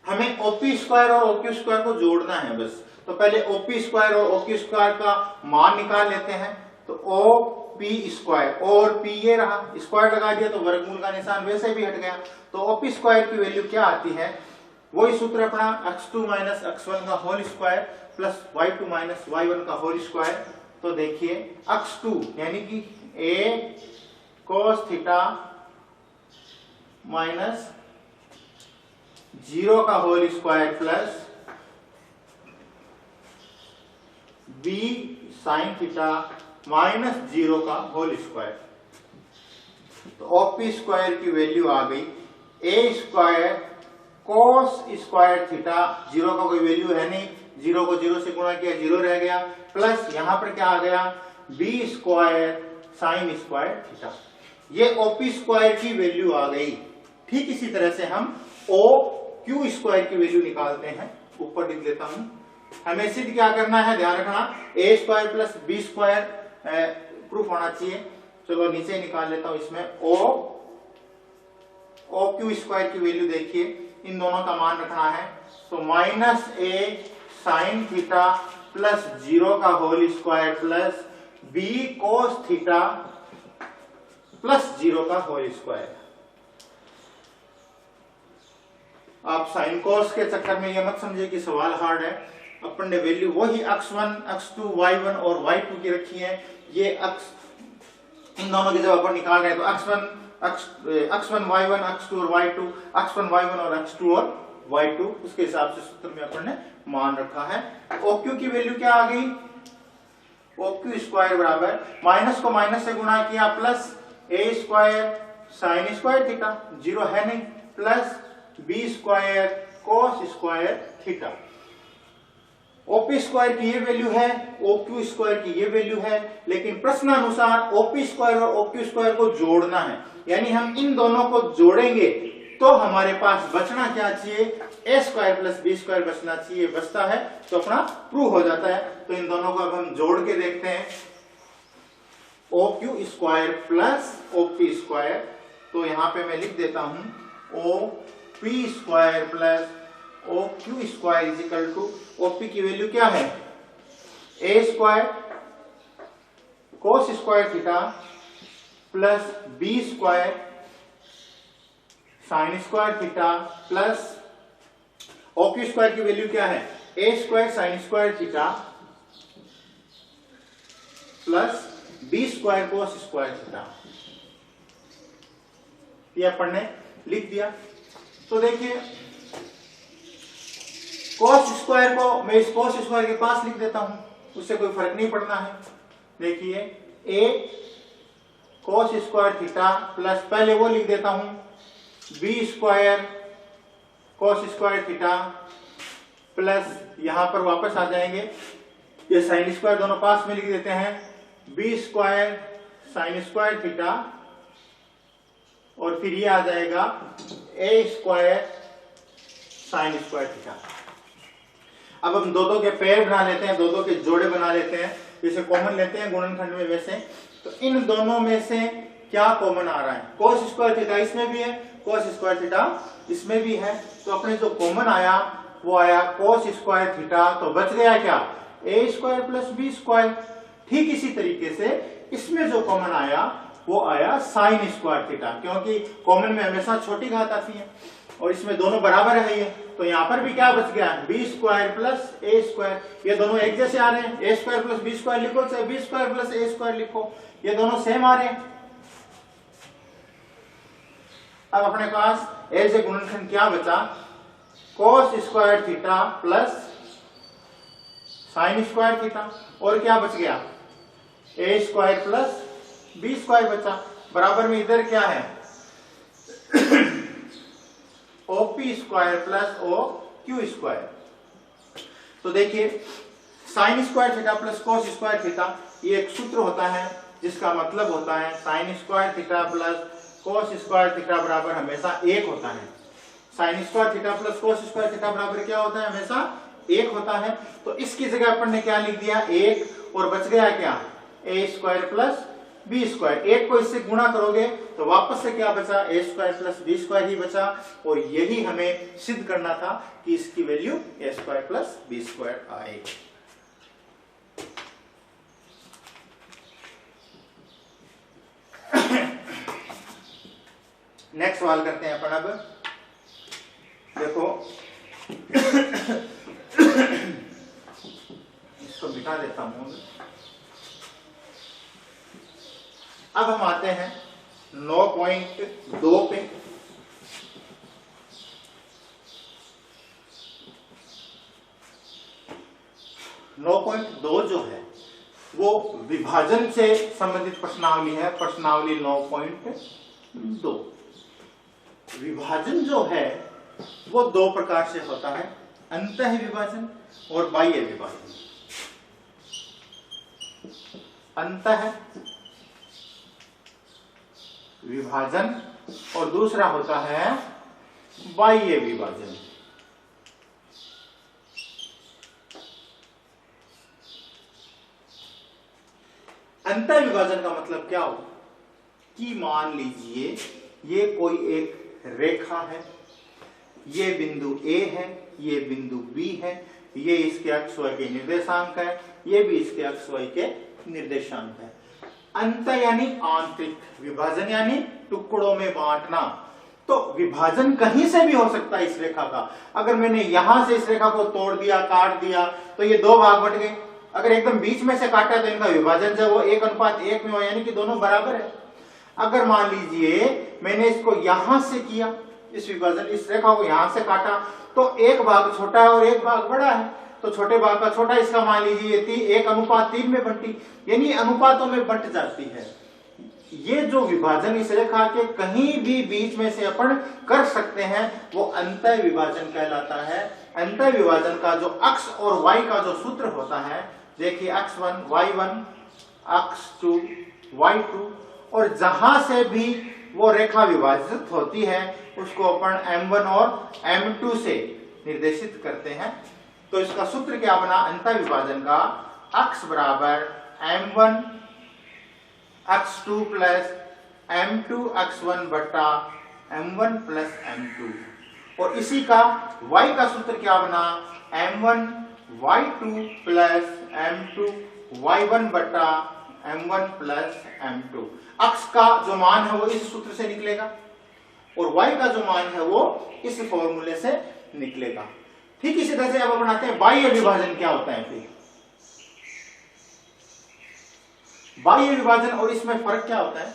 हमें OP स्क्वायर और OQ स्क्वायर को जोड़ना है बस। तो पहले OP स्क्वायर और OQ स्क्वायर का मान निकाल लेते हैं। तो OP स्क्वायर, और P ये रहा, स्क्वायर लगा दिया तो वर्गमूल का निशान वैसे भी हट गया। तो OP स्क्वायर की वैल्यू क्या आती है, वही सूत्र अपना x2 माइनस x1 का whole square plus y2 minus y1 का होल स्क्वायर। तो देखिए x2 यानी कि a cos थीटा माइनस 0 का whole square plus b sin theta minus 0 का होल स्क्वायर। तो OP स्क्वायर की वैल्यू आ गई a square cos square theta, 0 का कोई वैल्यू है नहीं, 0 को 0 से गुणा किया 0 रह गया, प्लस यहां पर क्या आ गया b square sin square theta. ये OP स्क्वायर की वैल्यू आ गई। ठीक इसी तरह से हम OQ स्क्वायर की वैल्यू निकालते हैं, ऊपर लिख देता हूं। हमें सिद्ध क्या करना है, ध्यान रखना, a square plus b square proof होना चाहिए। चलो नीचे निकाल लेता हूं, इसमें OQ स्क्वायर की वैल्यू देखिए, इन दोनों का मान रखना है। तो -a sin थीटा प्लस 0 का whole square plus b cos theta plus 0 का होल स्क्वायर। आप साइन कॉस के चक्कर में ये मत समझिए कि सवाल हार्ड है। अपन ने वैल्यू वही x1, x2, y1 और y2 की रखी है। ये x इन दोनों की जब अपन निकाल रहे हैं तो x1 y1 x2 और y2, x1 y1 और x2 और y2, उसके हिसाब से सूत्र में अपन ने मान रखा है। OQ की वैल्यू क्या आ गई, OQ स्क्वायर बराबर माइनस को माइनस से गुणा किया plus a square sine square theta, 0 है नहीं, plus b square cos square theta. OP square की ये वैल्यू है, OQ स्क्वायर की ये वैल्यू है, लेकिन प्रश्नानुसार OP स्क्वायर और OQ स्क्वायर को जोड़ना है, यानी हम इन दोनों को जोड़ेंगे तो हमारे पास बचना क्या चाहिए, a square plus b square बचना चाहिए। बचता है तो अपना प्रूव हो जाता है। तो इन दोनों को अब हम जोड़ के देखते हैं, OQ square plus OP square. तो यहां पे मैं लिख देता हूं OP square plus OQ square is equal to, OP की वैल्यू क्या है, a square cos square theta plus b square sine square theta plus OQ square की वैल्यू क्या है, a square sine square theta plus b square cos square theta. ये अपन ने लिख दिया। तो देखिए cos स्क्वायर को मैं इस cos स्क्वायर के पास लिख देता हूं, उससे कोई फर्क नहीं पड़ना है। देखिए a cos square theta plus पहले वो लिख देता हूं b square cos square theta plus यहां पर वापस आ जाएंगे, ये साइन स्क्वायर दोनों पास में लिख देते हैं, b square sine square theta और फिर ये आ जाएगा a square sine square theta. अब हम दो के पेयर बना लेते हैं, दो के जोड़े बना लेते हैं, जैसे कॉमन लेते हैं गुणनखंड में वैसे। तो इन दोनों में से क्या कॉमन आ रहा है, cos स्क्वायर थीटा इसमें भी है, cos स्क्वायर थीटा इसमें भी है। तो अपने जो कॉमन आया वो आया cos स्क्वायर थीटा, तो बच गया क्या, a square plus b square. ठीक इसी तरीके से इसमें जो कॉमन आया वो आया साइन स्क्वायर थीटा, क्योंकि कॉमन में हमेशा छोटी घात आती है और इसमें दोनों बराबर है ये। तो यहाँ पर भी क्या बच गया, b square plus a square, ये दोनों एक जैसे आ रहे हैं, a square plus b square लिखो चाहे b square plus a square लिखो, ये दोनों सेम आ रहे हैं। अब अपने पास a से गुणनखंड क्या बचा, cos square theta plus sign square theta, और क्या बच गया, a square plus b square बचा। बराबर में इधर क्या है OP square plus OQ square. तो देखिए sign square theta plus cos square theta ये एक सूत्र होता है जिसका मतलब होता है sign square theta plus cos square theta बराबर हमेशा 1 होता है। Sign square theta plus cos square theta बराबर क्या होता है, हमेशा 1 होता है। तो इसकी जगह अपन ने क्या लिख दिया 1 और बच गया क्या ए स्क्वायर प्लस बी स्क्वायर। 1 को इससे गुणा करोगे तो वापस से क्या बचा ए स्क्वायर प्लस बी स्क्वायर ही बचा और यही हमें सिद्ध करना था कि इसकी वैल्यू ए स्क्वायर प्लस बी स्क्वायर आएगी। नेक्स्ट सवाल करते हैं अपन। अब देखो इसको मिटा देता हूं। अब हम आते हैं 9.2 पे। जो है वो विभाजन से संबंधित प्रश्नावली है, प्रश्नावली 9.2। विभाजन जो है वो 2 प्रकार से होता है, अंतः विभाजन और बाह्य विभाजन। अंतः विभाजन और दूसरा होता है बाह्य विभाजन। अंतः विभाजन का मतलब क्या हो कि मान लीजिए ये कोई एक रेखा है, ये बिंदु A है, ये बिंदु B है, ये इसके अक्ष y के निर्देशांक है, ये भी इसके अक्ष y के निर्देशांक है। अंत यानी आंतरिक, विभाजन यानी टुकड़ों में बांटना। तो विभाजन कहीं से भी हो सकता है इस रेखा का। अगर मैंने यहां से इस रेखा को तोड़ दिया, काट दिया तो ये 2 भाग बट गए। अगर एकदम बीच में से काटा तो इनका विभाजन जो वो 1:1 में हो, यानी कि दोनों बराबर है। अगर मान लीजिए मैंने इसको यहां से किया, इस विभाजन इस रेखा को यहां से काटा तो एक भाग छोटा है और एक भाग बड़ा है, तो छोटे भाग का छोटा, इसका मान लीजिए 1:3 में बंटी, यानी अनुपातों में बंट जाती है। ये जो विभाजन इस रेखा के कहीं भी बीच में से अपन कर सकते हैं वो अंतः विभाजन कहलाता है। अंतः विभाजन का जो अक्ष और y का जो सूत्र होता है, देखिए x1 y1 x2 y2, और जहां से भी वो रेखा विभाजित होती है उसको अपन m1 और m2 से निर्देशित करते हैं। तो इसका सूत्र क्या बना अंतः विभाजन का, x बराबर m1 x2 plus m2 x1 बट्टा m1 प्लस m2, और इसी का y का सूत्र क्या बना m1 y2 plus m2 y1 बट्टा m1 प्लस m2। x का जो मान है वो इस सूत्र से निकलेगा और y का जो मान है वो इस फॉर्मूले से निकलेगा। ठीक इसी तरह से अब बनाते हैं बाह्य विभाजन क्या होता है। फिर बाह्य विभाजन और इसमें फर्क क्या होता है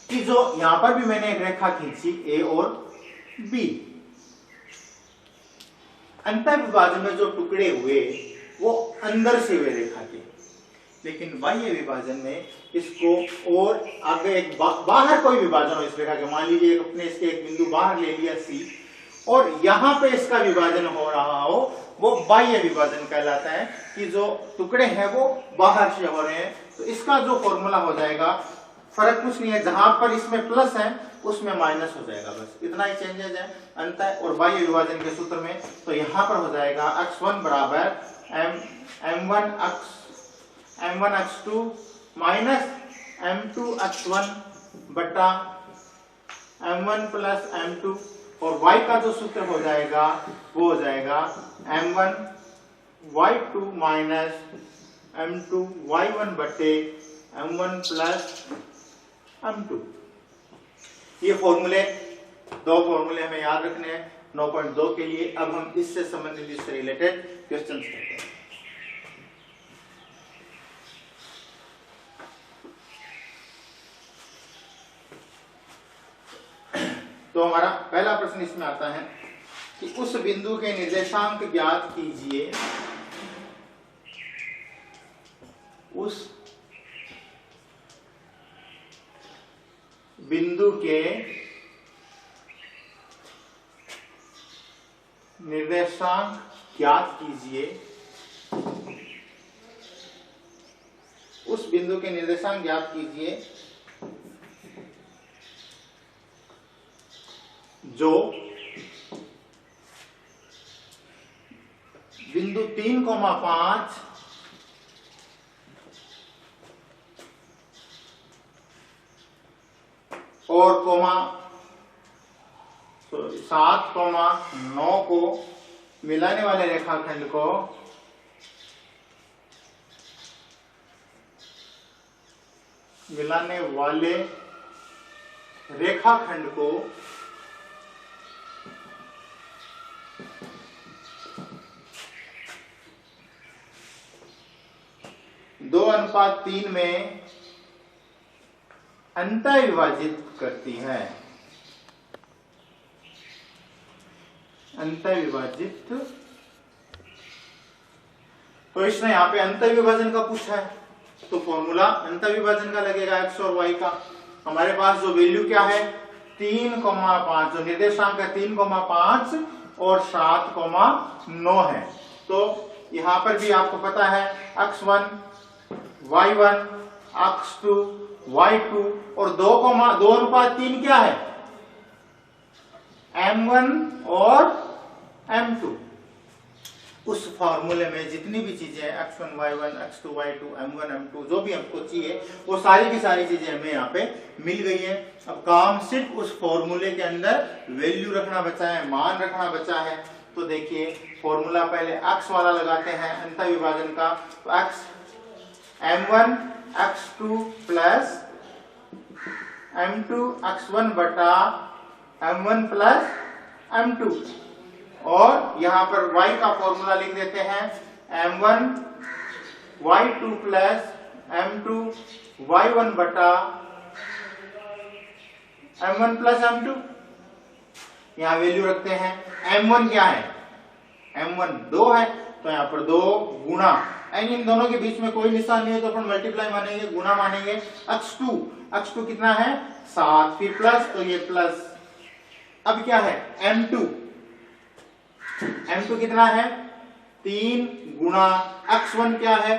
कि जो यहां पर भी मैंने एक रेखा खींची A और B, अंतः विभाजन में जो टुकड़े हुए वो अंदर से हुए रेखा के, लेकिन बाह्य विभाजन में इसको और आगे एक बाहर कोई विभाजन हो इस रेखा के, मान लीजिए अपने इसके एक बिंदु बाहर ले लिया C और यहां पे इसका विभाजन हो रहा हो, वो बाह्य विभाजन कहलाता है कि जो टुकड़े हैं वो बाहर से हो रहे हैं। तो इसका जो फॉर्मूला हो जाएगा, फर्क कुछ नहीं है, जहां पर इसमें प्लस है उसमें माइनस हो जाएगा, बस इतना ही चेंजेज है अंतः और बाह्य विभाजन के सूत्र में। तो यहां पर हो जाएगा x1 बराबर m1 x2 minus m2 x1 बटा m1 प्लस m2, और y का जो सूत्र हो जाएगा वो हो जाएगा m1 y2 minus m2 y1 बटे m1 प्लस m2। ये फॉर्मूले 2 फॉर्मूले हमें याद रखने हैं 9.2 के लिए। अब हम इससे संबंधित इससे रिलेटेड क्वेश्चंस करते हैं। तो हमारा पहला प्रश्न इसमें आता है कि उस बिंदु के निर्देशांक ज्ञात कीजिए, उस बिंदु के निर्देशांक ज्ञात कीजिए, उस बिंदु के निर्देशांक ज्ञात कीजिए जो बिंदु 3,5 और 7,9 को मिलाने वाले रेखाखंड को दो अनुपात 3 में अंतर विभाजित करती है। अंतर विभाजित, तो इसने यहाँ पे अंतर विभाजन का पूछा है, तो फॉर्मूला अंतर विभाजन का लगेगा x और y का। हमारे पास जो वैल्यू क्या है 3,5, जो निर्देशांक है 3,5 और 7,9 है। तो यहाँ पर भी आपको पता है x1 y1 x2 y2 और 2,3 क्या है m1 और m2। उस फॉर्मूले में जितनी भी चीजें हैं x1 y1 x2 y2 m1 m2 जो भी हमको चाहिए वो सारी की सारी चीजें हमें यहाँ पे मिल गई है। अब काम सिर्फ उस फॉर्मूले के अंदर वैल्यू रखना बचा है, मान रखना बचा है। तो देखिए फॉर्मूला पहले x वाला लगाते हैं अंतर विभाजन का, तो x m1 x2 plus m2 x1 बटा m1 प्लस m2, और यहां पर y का फॉर्मूला लिख देते हैं m1 y2 plus m2 y1 बटा m1 प्लस m2। यहां वैल्यू रखते हैं। m1 क्या है, m1 2 है, तो यहां पर 2 गुणा, इन दोनों के बीच में कोई निशान नहीं है तो अपन मल्टीप्लाई मानेंगे, गुणा मानेंगे। x2 कितना है 7, फिर प्लस, तो ये प्लस। अब क्या है m2 कितना है 3 गुणा x1 क्या है,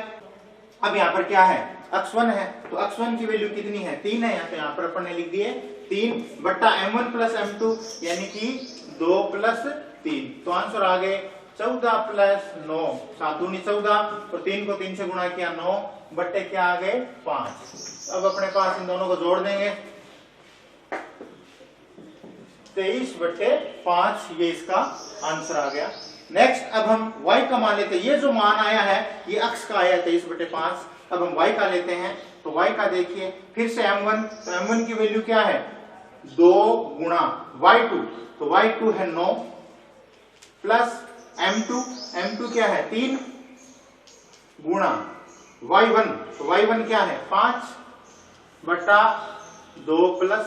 अब यहाँ पर क्या है x1 है, तो x1 की वैल्यू कितनी है 3 है, यहाँ पर अपन ने लिख दिए 3 बट्टा m1 प्लस m2 यानी कि 2 प्लस 3, तो आंसर आ गए 14 प्लस 9, 7 दूनी 14, तो 3 को 3 से गुणा किया 9 बट्टे क्या आ गए 5। अब अपने पास इन दोनों को जोड़ देंगे 23/5, ये इसका आंसर आ गया। नेक्स्ट अब हम y का मान लेते हैं। ये जो मान आया है ये x का आया 23/5। अब हम y का लेते हैं, तो y का देखिए फिर से m1, तो m1 की वैल्यू क्या है 2 गुणा y2, तो y2 है 9 प्लस m2 क्या है 3 गुणा y1, तो y1 क्या है 5 बटा 2 प्लस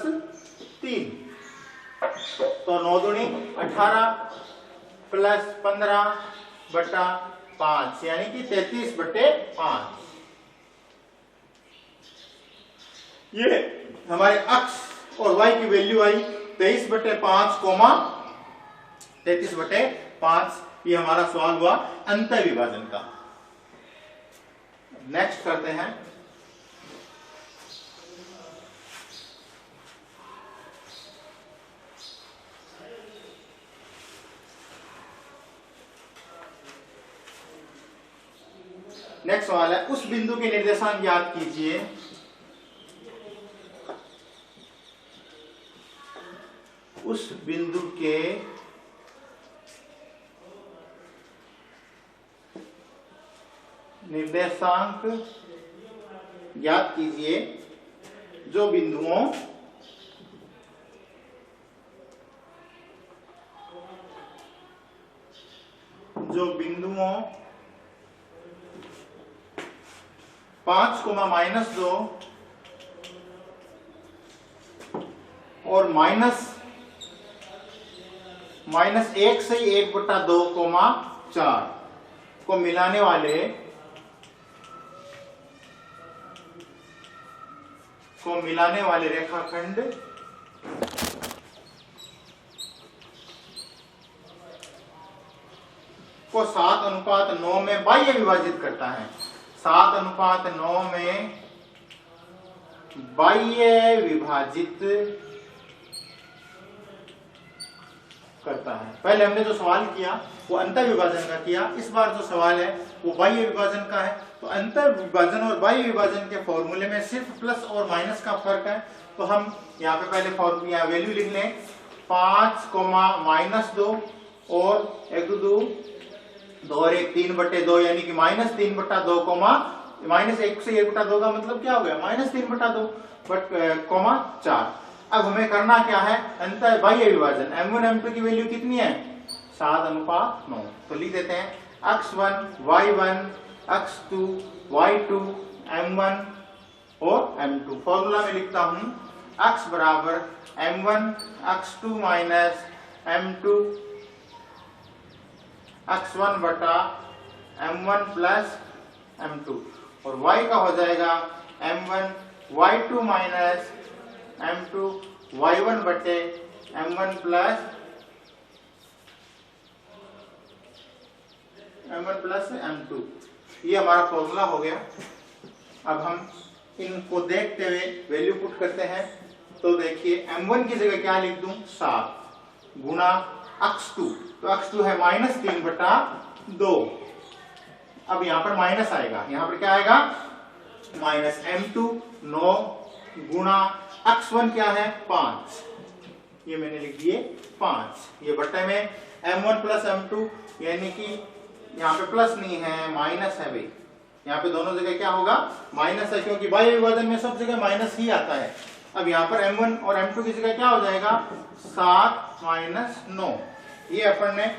3, तो 9 दूनी 18 प्लस 15 बटा 5 यानी कि 33/5। ये हमारे x और y की वैल्यू आई 23/5, 33/5। ये हमारा सवाल हुआ अंतर विभाजन का। नेक्स्ट करते हैं नेक्स्ट सवाल है उस बिंदु के निर्देशांक ज्ञात कीजिए उस बिंदु के निर्देशांक ज्ञात कीजिए जो बिंदुओं 5, -2 और -1 से 1/2, 4 को मिलाने वाले रेखाखंड इसको 7:9 में बाह्य विभाजित करता है, 7:9 में बाह्य विभाजित करता है। पहले हमने जो सवाल किया वो अंतर विभाजन का किया, इस बार जो सवाल है वो बाह्य विभाजन का है। तो अंतर विभाजन और बाह्य विभाजन के फॉर्मूले में सिर्फ प्लस और माइनस का फर्क है। तो हम यहाँ पे पहले फॉर्मूला वैल्यू लिख लें, 5,-2 और 1 और 1 3/2 यानी कि -3/2 -1 से 1/2 का मतलब क्या हो गया, -3/2 कोमा 4। अब हमें करना क्या है, अंतर बाह्य विभाजन। m1 m2 की वैल्यू कितनी है, 7:9। तो लिख देते हैं x1 y1 x2 y2 m1 और m2। फॉर्मूला में लिखता हूं x बराबर m1 x2 minus m2 x1 बटा m1 प्लस m2 और y का हो जाएगा m1 y2 minus m2 y1 बटे m1 प्लस m2। ये हमारा फॉर्मूला हो गया। अब हम इनको देखते हुए वैल्यू पुट करते हैं। तो देखिए m1 की जगह क्या लिख दूं, 7 गुना x2, तो x2 है -3/2। अब यहां पर माइनस आएगा, यहां पर क्या आएगा माइनस m2 9 गुना x1 क्या है 5, ये मैंने लिख दिए 5, ये बट्टे में m1 प्लस m2 यानी कि यहाँ पे प्लस नहीं है माइनस है भाई, यहाँ पे दोनों जगह क्या होगा माइनस है, क्योंकि बाह्य विभाजन में सब जगह माइनस ही आता है। अब यहाँ पर m1 और m2 की जगह क्या हो जाएगा 7 माइनस 9, ये अपन ने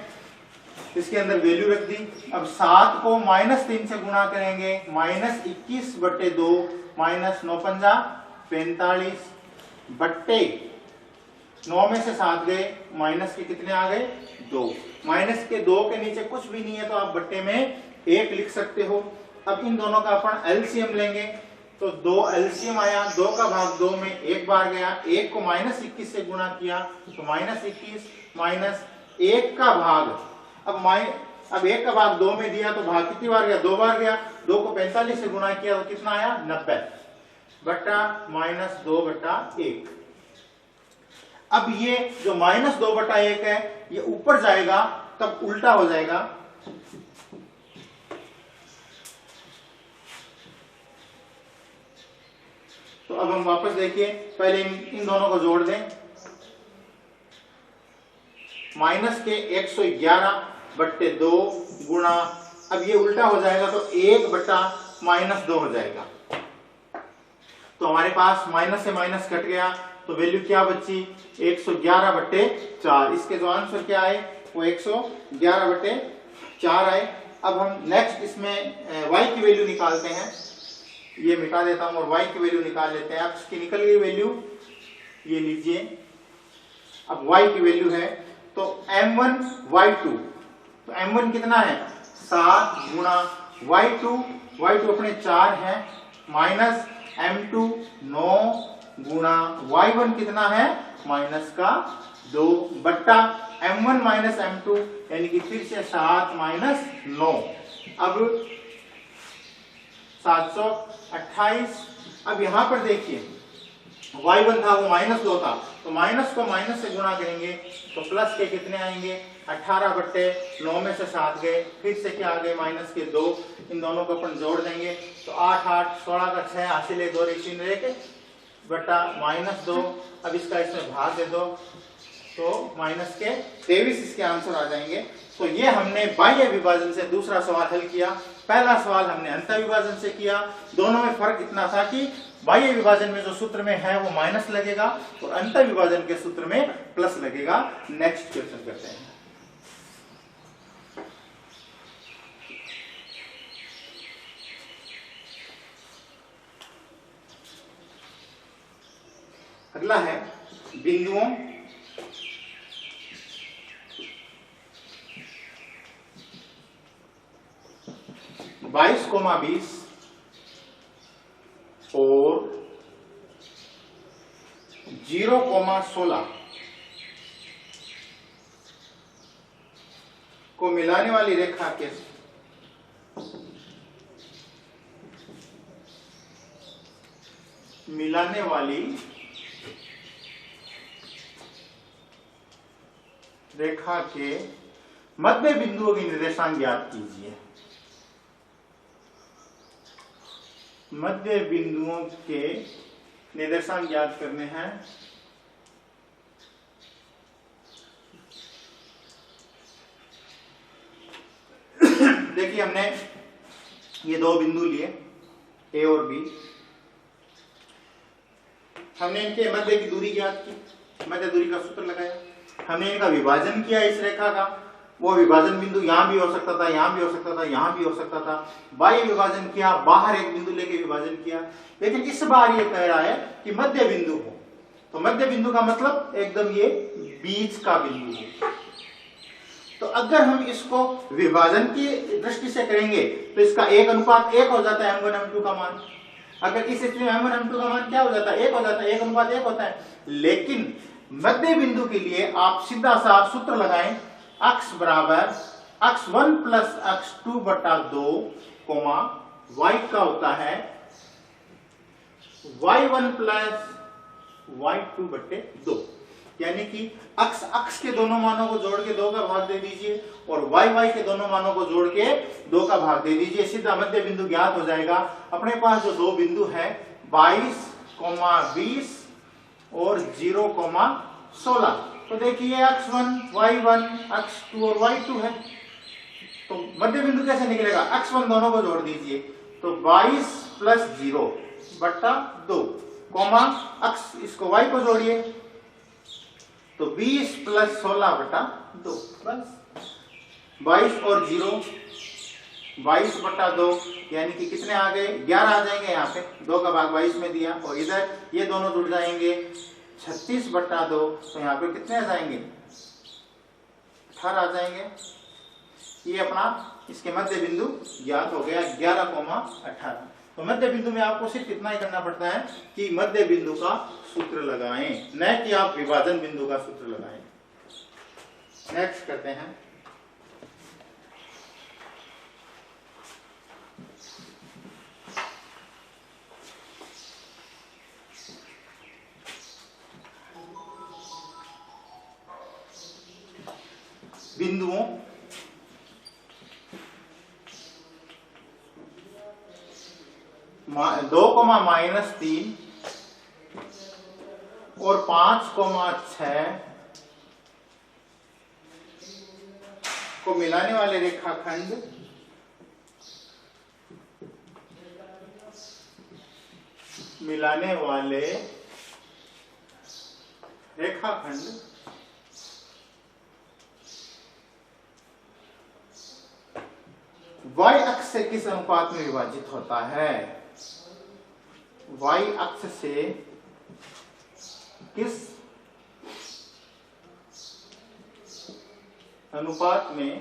इसके अंदर वैल्यू रख दी। अब 7 को -3 से गुणा करेंगे, -21/2 -9 45 बट्टे 9 में से 7 गए, माइनस के कितने आ गए 2, माइनस के 2 के नीचे कुछ भी नहीं है तो आप बट्टे में 1 लिख सकते हो। अब इन दोनों का अपन एलसीएम लेंगे, तो 2 एलसीएम आया, 2 का भाग 2 में 1 बार गया, 1 को -21 से गुणा किया तो -21 माइनस 1 का भाग, अब 1 का भाग 2 में दिया तो भाग कितनी बार गया 2 बार गया, 2 को 45 से गुणा किया तो कितना आया 90 बट्टा -2/1। अब ये जो -2/1 है ये ऊपर जाएगा तब उल्टा हो जाएगा, तो अब हम वापस देखिए, पहले इन दोनों को जोड़ दें, माइनस के 111/2 गुणा, अब ये उल्टा हो जाएगा तो 1/-2 हो जाएगा, तो हमारे पास माइनस से माइनस कट गया तो वैल्यू क्या बची 111/4। इसके जो आंसर क्या आए वो 111/4 आए। अब हम नेक्स्ट इसमें y की वैल्यू निकालते हैं, ये मिटा देता हूं और y की वैल्यू निकाल लेते हैं। x की निकल गई वैल्यू, ये लीजिए, अब y की वैल्यू है तो m1 y2, तो m1 कितना है 7 गुणा y2 अपने 4 है, माइनस m2 9 गुणा y1 कितना है -2 बट्टा m1 माइनस m2 यानी कि फिर से 7 माइनस 9, अब 728। अब यहां पर देखिए y1 था वो -2 था, तो माइनस को माइनस से गुणा करेंगे तो प्लस के कितने आएंगे 18/9 में से 7 गए, फिर से क्या आ गए माइनस के 2, इन दोनों को अपन जोड़ देंगे तो 8 8 16 का 6 हासिल 2 3 लेके बट्टा -2। अब इसका इसमें भाग दे दो तो माइनस के 23 इसके आंसर आ जाएंगे। तो ये हमने बाह्य विभाजन से दूसरा सवाल हल किया। पहला सवाल हमने अंतर विभाजन से किया, दोनों में फर्क इतना था कि बाह्य विभाजन में जो सूत्र में है वो माइनस लगेगा और अंतर विभाजन के सूत्र में प्लस लगेगा। नेक्स्ट क्वेश्चन करते हैं। अगला है बिंदुओं बाईस 20 और 0,16 को मिलाने वाली रेखा के मध्य बिंदुओं की निर्देशांक ज्ञात कीजिए। मध्य बिंदुओं के निर्देशांक ज्ञात करने हैं। देखिए हमने ये दो बिंदु लिए ए और बी, हमने इनके मध्य की दूरी ज्ञात की, मध्य दूरी का सूत्र लगाया, हमने इनका विभाजन किया इस रेखा का। वो विभाजन बिंदु यहां भी हो सकता था, यहां भी हो सकता था, यहां भी हो सकता था। बाह्य विभाजन किया, बाहर एक बिंदु लेके विभाजन किया। लेकिन इस बार ये कह रहा है कि मध्य बिंदु हो, तो मध्य बिंदु का मतलब एकदम ये बीच का बिंदु हो। तो अगर हम इसको विभाजन की दृष्टि से करेंगे तो इसका 1:1 हो जाता है m1 m2 का मान। अगर इस स्थिति में m1 m2 का मान क्या हो जाता है? 1 हो जाता है, 1:1 होता है। लेकिन मध्य बिंदु के लिए आप सीधा सा सूत्र लगाएं, x बराबर x1 प्लस x2 बटा 2, y का होता है y1 प्लस y2 बटे 2। यानी कि x के दोनों मानों को जोड़ के 2 का भाग दे दीजिए और y के दोनों मानों को जोड़ के 2 का भाग दे दीजिए, सीधा मध्य बिंदु ज्ञात हो जाएगा। अपने पास जो दो बिंदु है 22, 20 और 0,16, तो देखिए x1, y1, x2 और y2 है। तो मध्य बिंदु कैसे निकलेगा? x1 दोनों को जोड़ दीजिए, तो 22 प्लस 0 बटा 2, x इसको y को जोड़िए तो 20 प्लस 16 बटा 2, बस 22 और 0 22 बटा 2, यानी कि कितने आ गए? 11 आ जाएंगे। यहाँ पे 2 का भाग 22 में दिया और इधर ये दोनों जुड़ जाएंगे 36 बटा 2, तो यहाँ पे कितने आ जाएंगे? 18 आ जाएंगे। ये अपना इसके मध्य बिंदु ज्ञात हो गया 11,18। तो मध्य बिंदु में आपको सिर्फ इतना ही करना पड़ता है कि मध्य बिंदु का सूत्र लगाएं, न कि आप विभाजन बिंदु का सूत्र लगाएं। नेक्स्ट करते हैं। बिंदुओं -3 और 5,6 को मिलाने वाले रेखाखंड y अक्ष से किस अनुपात में विभाजित होता है? y अक्ष से किस अनुपात में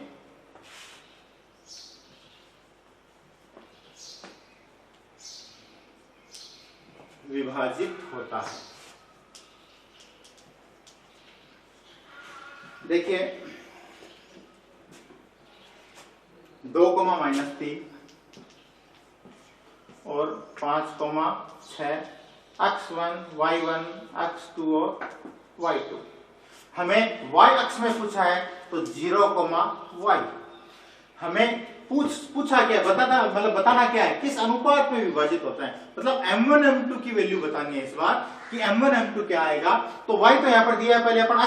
विभाजित होता है? देखिए 2,-3 और 5,6 x1, y1, x2 और y2। हमें y अक्ष में पूछा है तो 0,y। हमें पूछा क्या, बताना क्या है? किस अनुपात में विभाजित होता है, मतलब m1 m2 की वैल्यू बतानी है इस बार कि m1 m2 क्या आएगा। तो y तो यहाँ पर दिया है, पहले अपन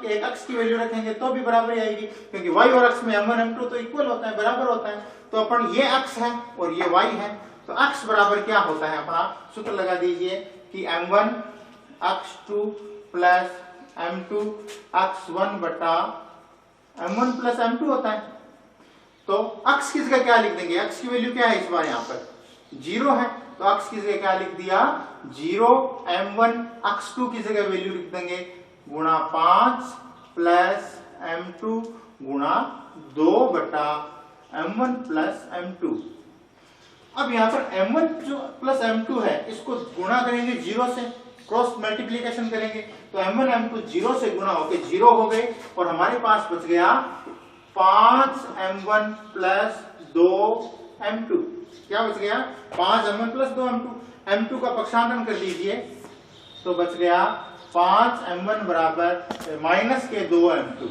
एक अक्ष की वैल्यू रखेंगे तो भी बराबर आएगी, क्योंकि y और अक्ष में m1 m2 तो इक्वल होता है, बराबर होता है। तो अपन ये अक्ष है और ये y है, तो अक्ष बराबर क्या होता है? अपना सूत्र लगा दीजिए कि m1 x2 plus m2 x1 बटा m1 प्लस m2 होता है। तो अक्ष की जगह क्या लिख देंगे? अक्ष की वैल्यू क्या है इस बार? यहाँ पर 0 है, तो अक्ष की जगह क्या लिख दिया? 0 m1 x2 की जगह वैल्यू लिख देंगे गुणा 5 प्लस m2 गुणा 2 बटा m1 प्लस m2। अब यहाँ पर m1 जो प्लस m2 है इसको गुणा करेंगे 0 से, क्रॉस मल्टीप्लीकेशन करेंगे तो m1 m2 0 से गुणा होके 0 हो गए और हमारे पास बच गया 5m1 प्लस 2m2, क्या बच गया 5m1 प्लस 2m2, m2 का पक्षांतरण कर दीजिए तो बच गया 5m1 बराबर माइनस के 2m2,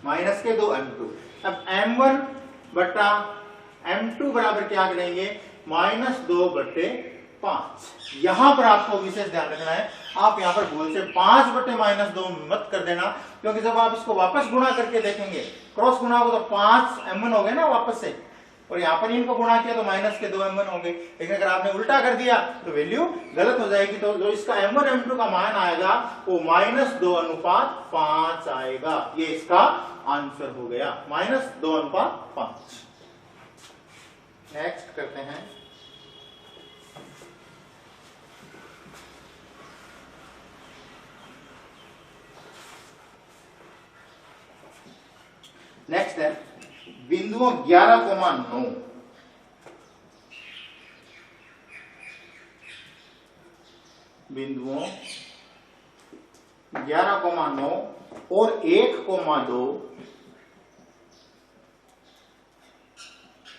माइनस के 2m2। अब m1 बटा m2 बराबर क्या करेंगे -2/5। यहां पर आपको विशेष ध्यान रखना है, आप यहां पर भूल से 5/-2 मत कर देना, क्योंकि जब आप इसको वापस गुणा करके देखेंगे, क्रॉस गुणा हो तो 5m1 हो गए ना वापस से, और यहाँ पर इनको गुणा किया तो माइनस के 2m1 हो गए। लेकिन अगर आपने उल्टा कर दिया तो वैल्यू गलत हो जाएगी। तो जो इसका m1 m2 का मान आएगा वो -2:5 आएगा। ये इसका आंसर हो गया, -2:5। नेक्स्ट करते हैं नेक्स्ट है बिंदुओं 11,9 बिंदुओं 11,9 और 1,2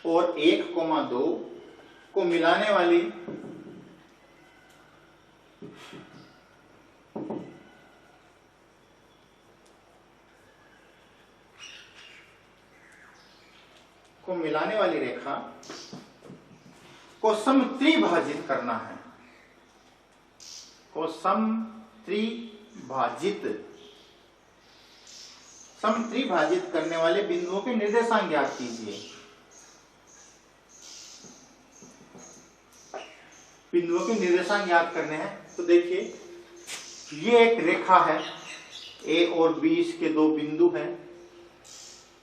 और 1,2 को मिलाने वाली रेखा को समत्रिभाजित करना है, को समत्रिभाजित करने वाले बिंदुओं के निर्देशांक ज्ञात कीजिए। बिंदुओं के निर्देशांक ज्ञात करने हैं तो देखिए ये एक रेखा है, ए और बी इसके दो बिंदु हैं।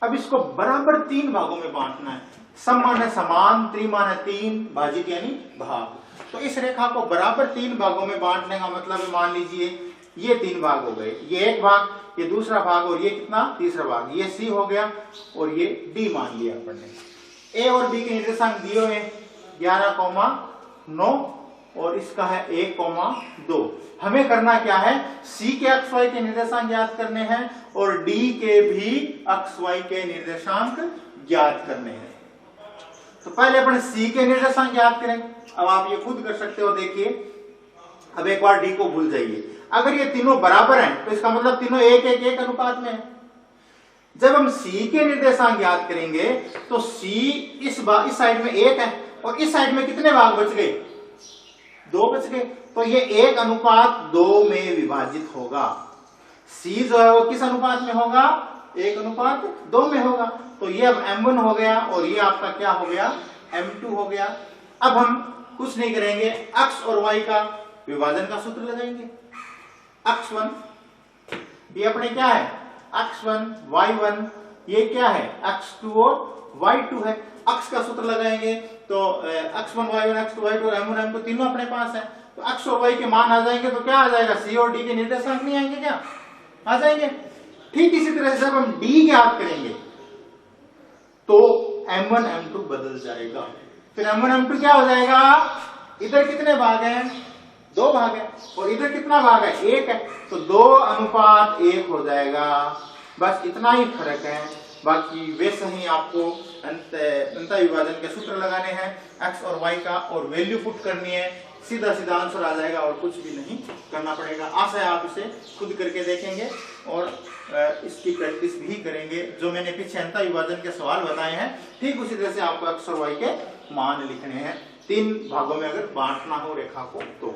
अब इसको बराबर 3 भागों में बांटना है। सम मान है समान, त्रि मान है 3, भाजित यानी भाग। तो इस रेखा को बराबर 3 भागों में बांटने का मतलब मान लीजिए ये 3 भाग हो गए, ये एक भाग, ये दूसरा भाग और ये कितना तीसरा भाग, ये सी हो गया और ये डी मान लिया अपन ने। ए और बी के निर्देशांक दिए हुए 11,9 और इसका है 1,2। हमें करना क्या है, सी के अक्ष वाई के निर्देशांक ज्ञात करने हैं और डी के भी अक्ष वाई के निर्देशांक ज्ञात करने हैं। तो पहले अपन सी के निर्देशांक ज्ञात करें। अब आप ये खुद कर सकते हो, देखिए अब एक बार डी को भूल जाइए। अगर ये तीनों बराबर हैं तो इसका मतलब तीनों 1-1-1 अनुपात में है। जब हम सी के निर्देशांक ज्ञात करेंगे तो सी इस साइड में 1 है और इस साइड में कितने भाग बच गए, 2 बच गए। तो ये 1:2 में विभाजित होगा। सी जो है वो किस अनुपात में होगा, 1:2 में होगा। तो ये अब m1 हो गया और ये आपका क्या हो गया, m2 हो गया। अब हम कुछ नहीं करेंगे, अक्ष और y का विभाजन का सूत्र लगाएंगे। अक्ष 1 ये अपने क्या है, अक्ष 1 y1, ये क्या है अक्ष 2 और y2 है। अक्ष का सूत्र लगाएंगे तो अक्ष 1 y1, अक्ष 2 y2 और m1 m2 तीनों अपने पास है। तो अक्ष और y के मान आ जाएंगे तो क्या आ जाएगा, सी और डी के निर्देशांक नहीं आएंगे क्या, आ जाएंगे। ठीक इसी तरह से जब हम डी ज्ञात करेंगे तो m1 m2 बदल जाएगा। फिर m1 m2 क्या हो जाएगा, इधर कितने भाग हैं, 2 भाग है और इधर कितना भाग है, 1 है। तो 2:1 हो जाएगा। बस इतना ही फर्क है, बाकी वैसे ही आपको अंतर विभाजन के सूत्र लगाने हैं x और y का और वैल्यू पुट करनी है, सीधा सीधा आंसर आ जाएगा और कुछ भी नहीं करना पड़ेगा। आशा है आप इसे खुद करके देखेंगे और इसकी प्रैक्टिस भी करेंगे। जो मैंने पीछे अंतर विभाजन के सवाल बताए हैं ठीक उसी तरह से आपको x और y के मान लिखने हैं। 3 भागों में अगर बांटना हो रेखा को तो।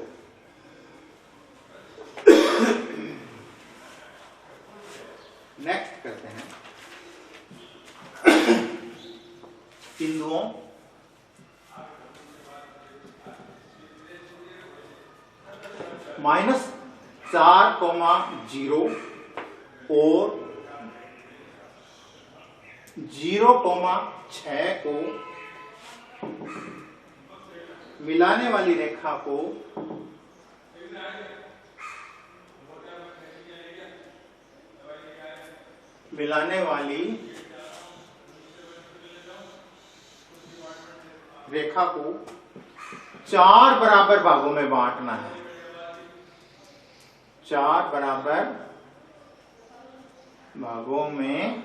नेक्स्ट करते हैं बिंदुओं -4,0 और 0,6 को मिलाने वाली रेखा को रेखा को 4 बराबर भागों में बांटना है। 4 बराबर भागों में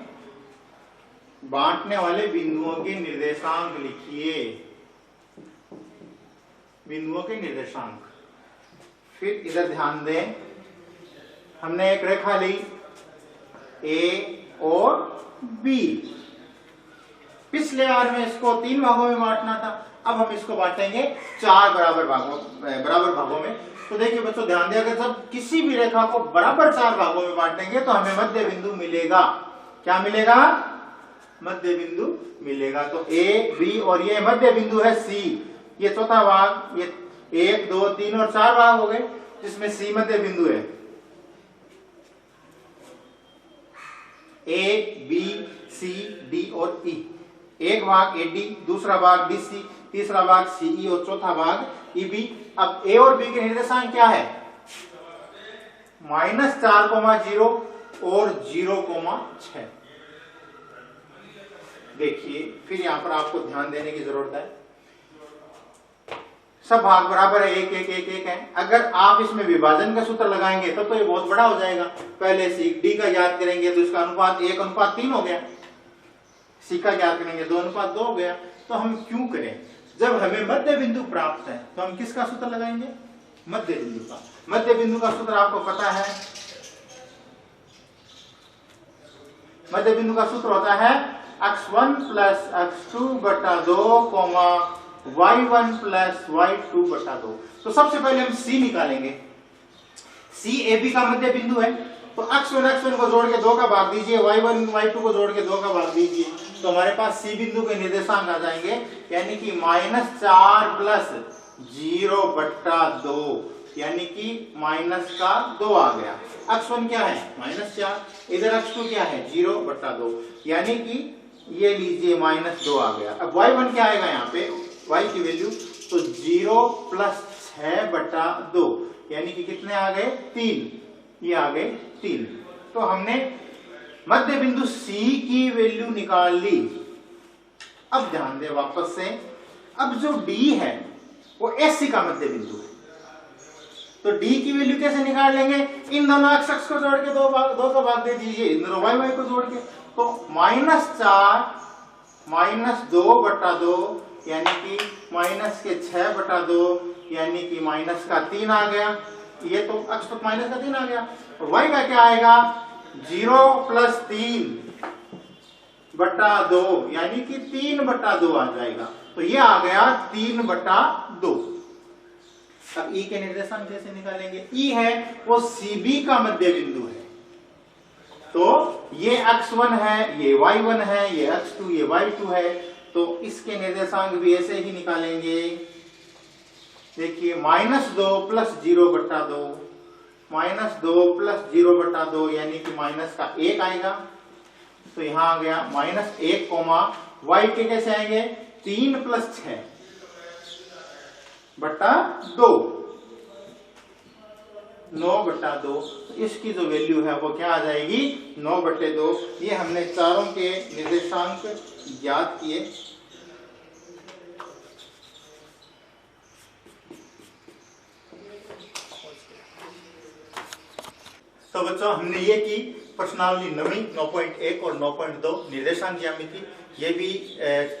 बांटने वाले बिंदुओं के निर्देशांक लिखिए, बिंदुओं के निर्देशांक। फिर इधर ध्यान दें, हमने एक रेखा ली ए और बी। पिछले बार में इसको 3 भागों में बांटना था, अब हम इसको बांटेंगे 4 बराबर भागों में। तो देखिए बच्चों ध्यान दें, अगर जब किसी भी रेखा को बराबर 4 भागों में बांटेंगे तो हमें मध्य बिंदु मिलेगा। क्या मिलेगा? मध्य बिंदु मिलेगा। तो ए बी और ये मध्य बिंदु है सी, ये चौथा भाग, ये 1 2 3 और 4 भाग हो गए, जिसमें सी मध्य बिंदु है। ए बी सी डी और ई, एक भाग ए डी, दूसरा भाग डी सी, तीसरा भाग सी ई और चौथा भाग ई बी। अब ए और बी के निर्देशांक क्या है? -4,0 और 0,6। देखिए फिर यहां पर आपको ध्यान देने की जरूरत है, सब भाग बराबर है, 1 1 1 1 है। अगर आप इसमें विभाजन का सूत्र लगाएंगे तब तो ये बहुत बड़ा हो जाएगा। पहले सी डी का याद करेंगे तो इसका अनुपात 1:3 हो गया, सी का याद करेंगे 2:2 हो गया। तो हम क्यों करें? जब हमें मध्य बिंदु प्राप्त है तो हम किसका सूत्र लगाएंगे? मध्य बिंदु का। मध्य बिंदु का सूत्र आपको पता है, मध्य बिंदु का सूत्र होता है x1 + x2 बटा 2, y1 + y2 बटा 2। तो सबसे पहले हम c निकालेंगे। c ab का मध्य बिंदु है, तो x1 को जोड़ के 2 का भाग दीजिए, y1 y2 को जोड़ के 2 का भाग दीजिए, तो हमारे पास c बिंदु के निर्देशांक आ जाएंगे, यानी कि -4 + 0 बटा 2, यानी कि -2 आ गया। x1 क्या है? -4, इधर x2 क्या है? 0 बटा 2, यानी कि ये लीजिए -2 आ गया। अब y1 क्या आएगा यहाँ पे, y की वैल्यू, तो 0 + 6 बटा 2, यानी कि कितने आ गए? 3, ये आ गए 3। तो हमने मध्य बिंदु C की वैल्यू निकाल ली। अब ध्यान दें वापस से, अब जो D है वो SC का मध्य बिंदु है, तो D की वैल्यू कैसे निकाल लेंगे? इन दोनों x को जोड़ के 2 का भाग दे दीजिए, इन दोनों y को जोड़ के, तो -4 -2 बटा 2, यानी कि -6 बटा 2, यानी कि -3 आ गया। ये तो x तो -3 आ गया, और y का क्या आएगा? 0 + 3 बटा 2, यानी कि 3 बटा 2 आ जाएगा। तो ये आ गया 3 बटा 2। अब E के निर्देशांक कैसे निकालेंगे? E है वो CB का मध्य बिंदु है, तो ये x1 है, ये y1 है, ये x2, ये y2 है, तो इसके निर्देशांक भी ऐसे ही निकालेंगे। देखिए -2 + 0 बटा 2, -2 + 0 बटा 2, यानी कि -1 आएगा। तो यहां आ गया -1, y के कैसे आएंगे? 3 + 6 बटा 2, 9 बटा 2। तो इसकी जो वैल्यू है वो क्या आ जाएगी? 9 बटे 2। ये हमने चारों के निर्देशांक ज्ञात किए। तो बच्चों हमने ये की प्रश्नावली 9.1 और 9.2 निर्देशांक ज्यामिति। ये भी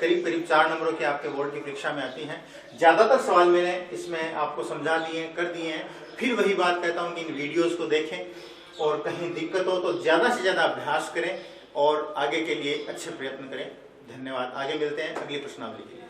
करीब 4 नंबरों के आपके बोर्ड की परीक्षा में आती हैं। ज्यादातर सवाल मैंने इसमें आपको समझा दिए, कर दिए हैं। फिर वही बात कहता हूँ कि इन वीडियोस को देखें और कहीं दिक्कत हो तो ज्यादा से ज्यादा अभ्यास करें और आगे के लिए अच्छे प्रयत्न करें। धन्यवाद। आगे मिलते हैं अगली प्रश्नावली के लिए।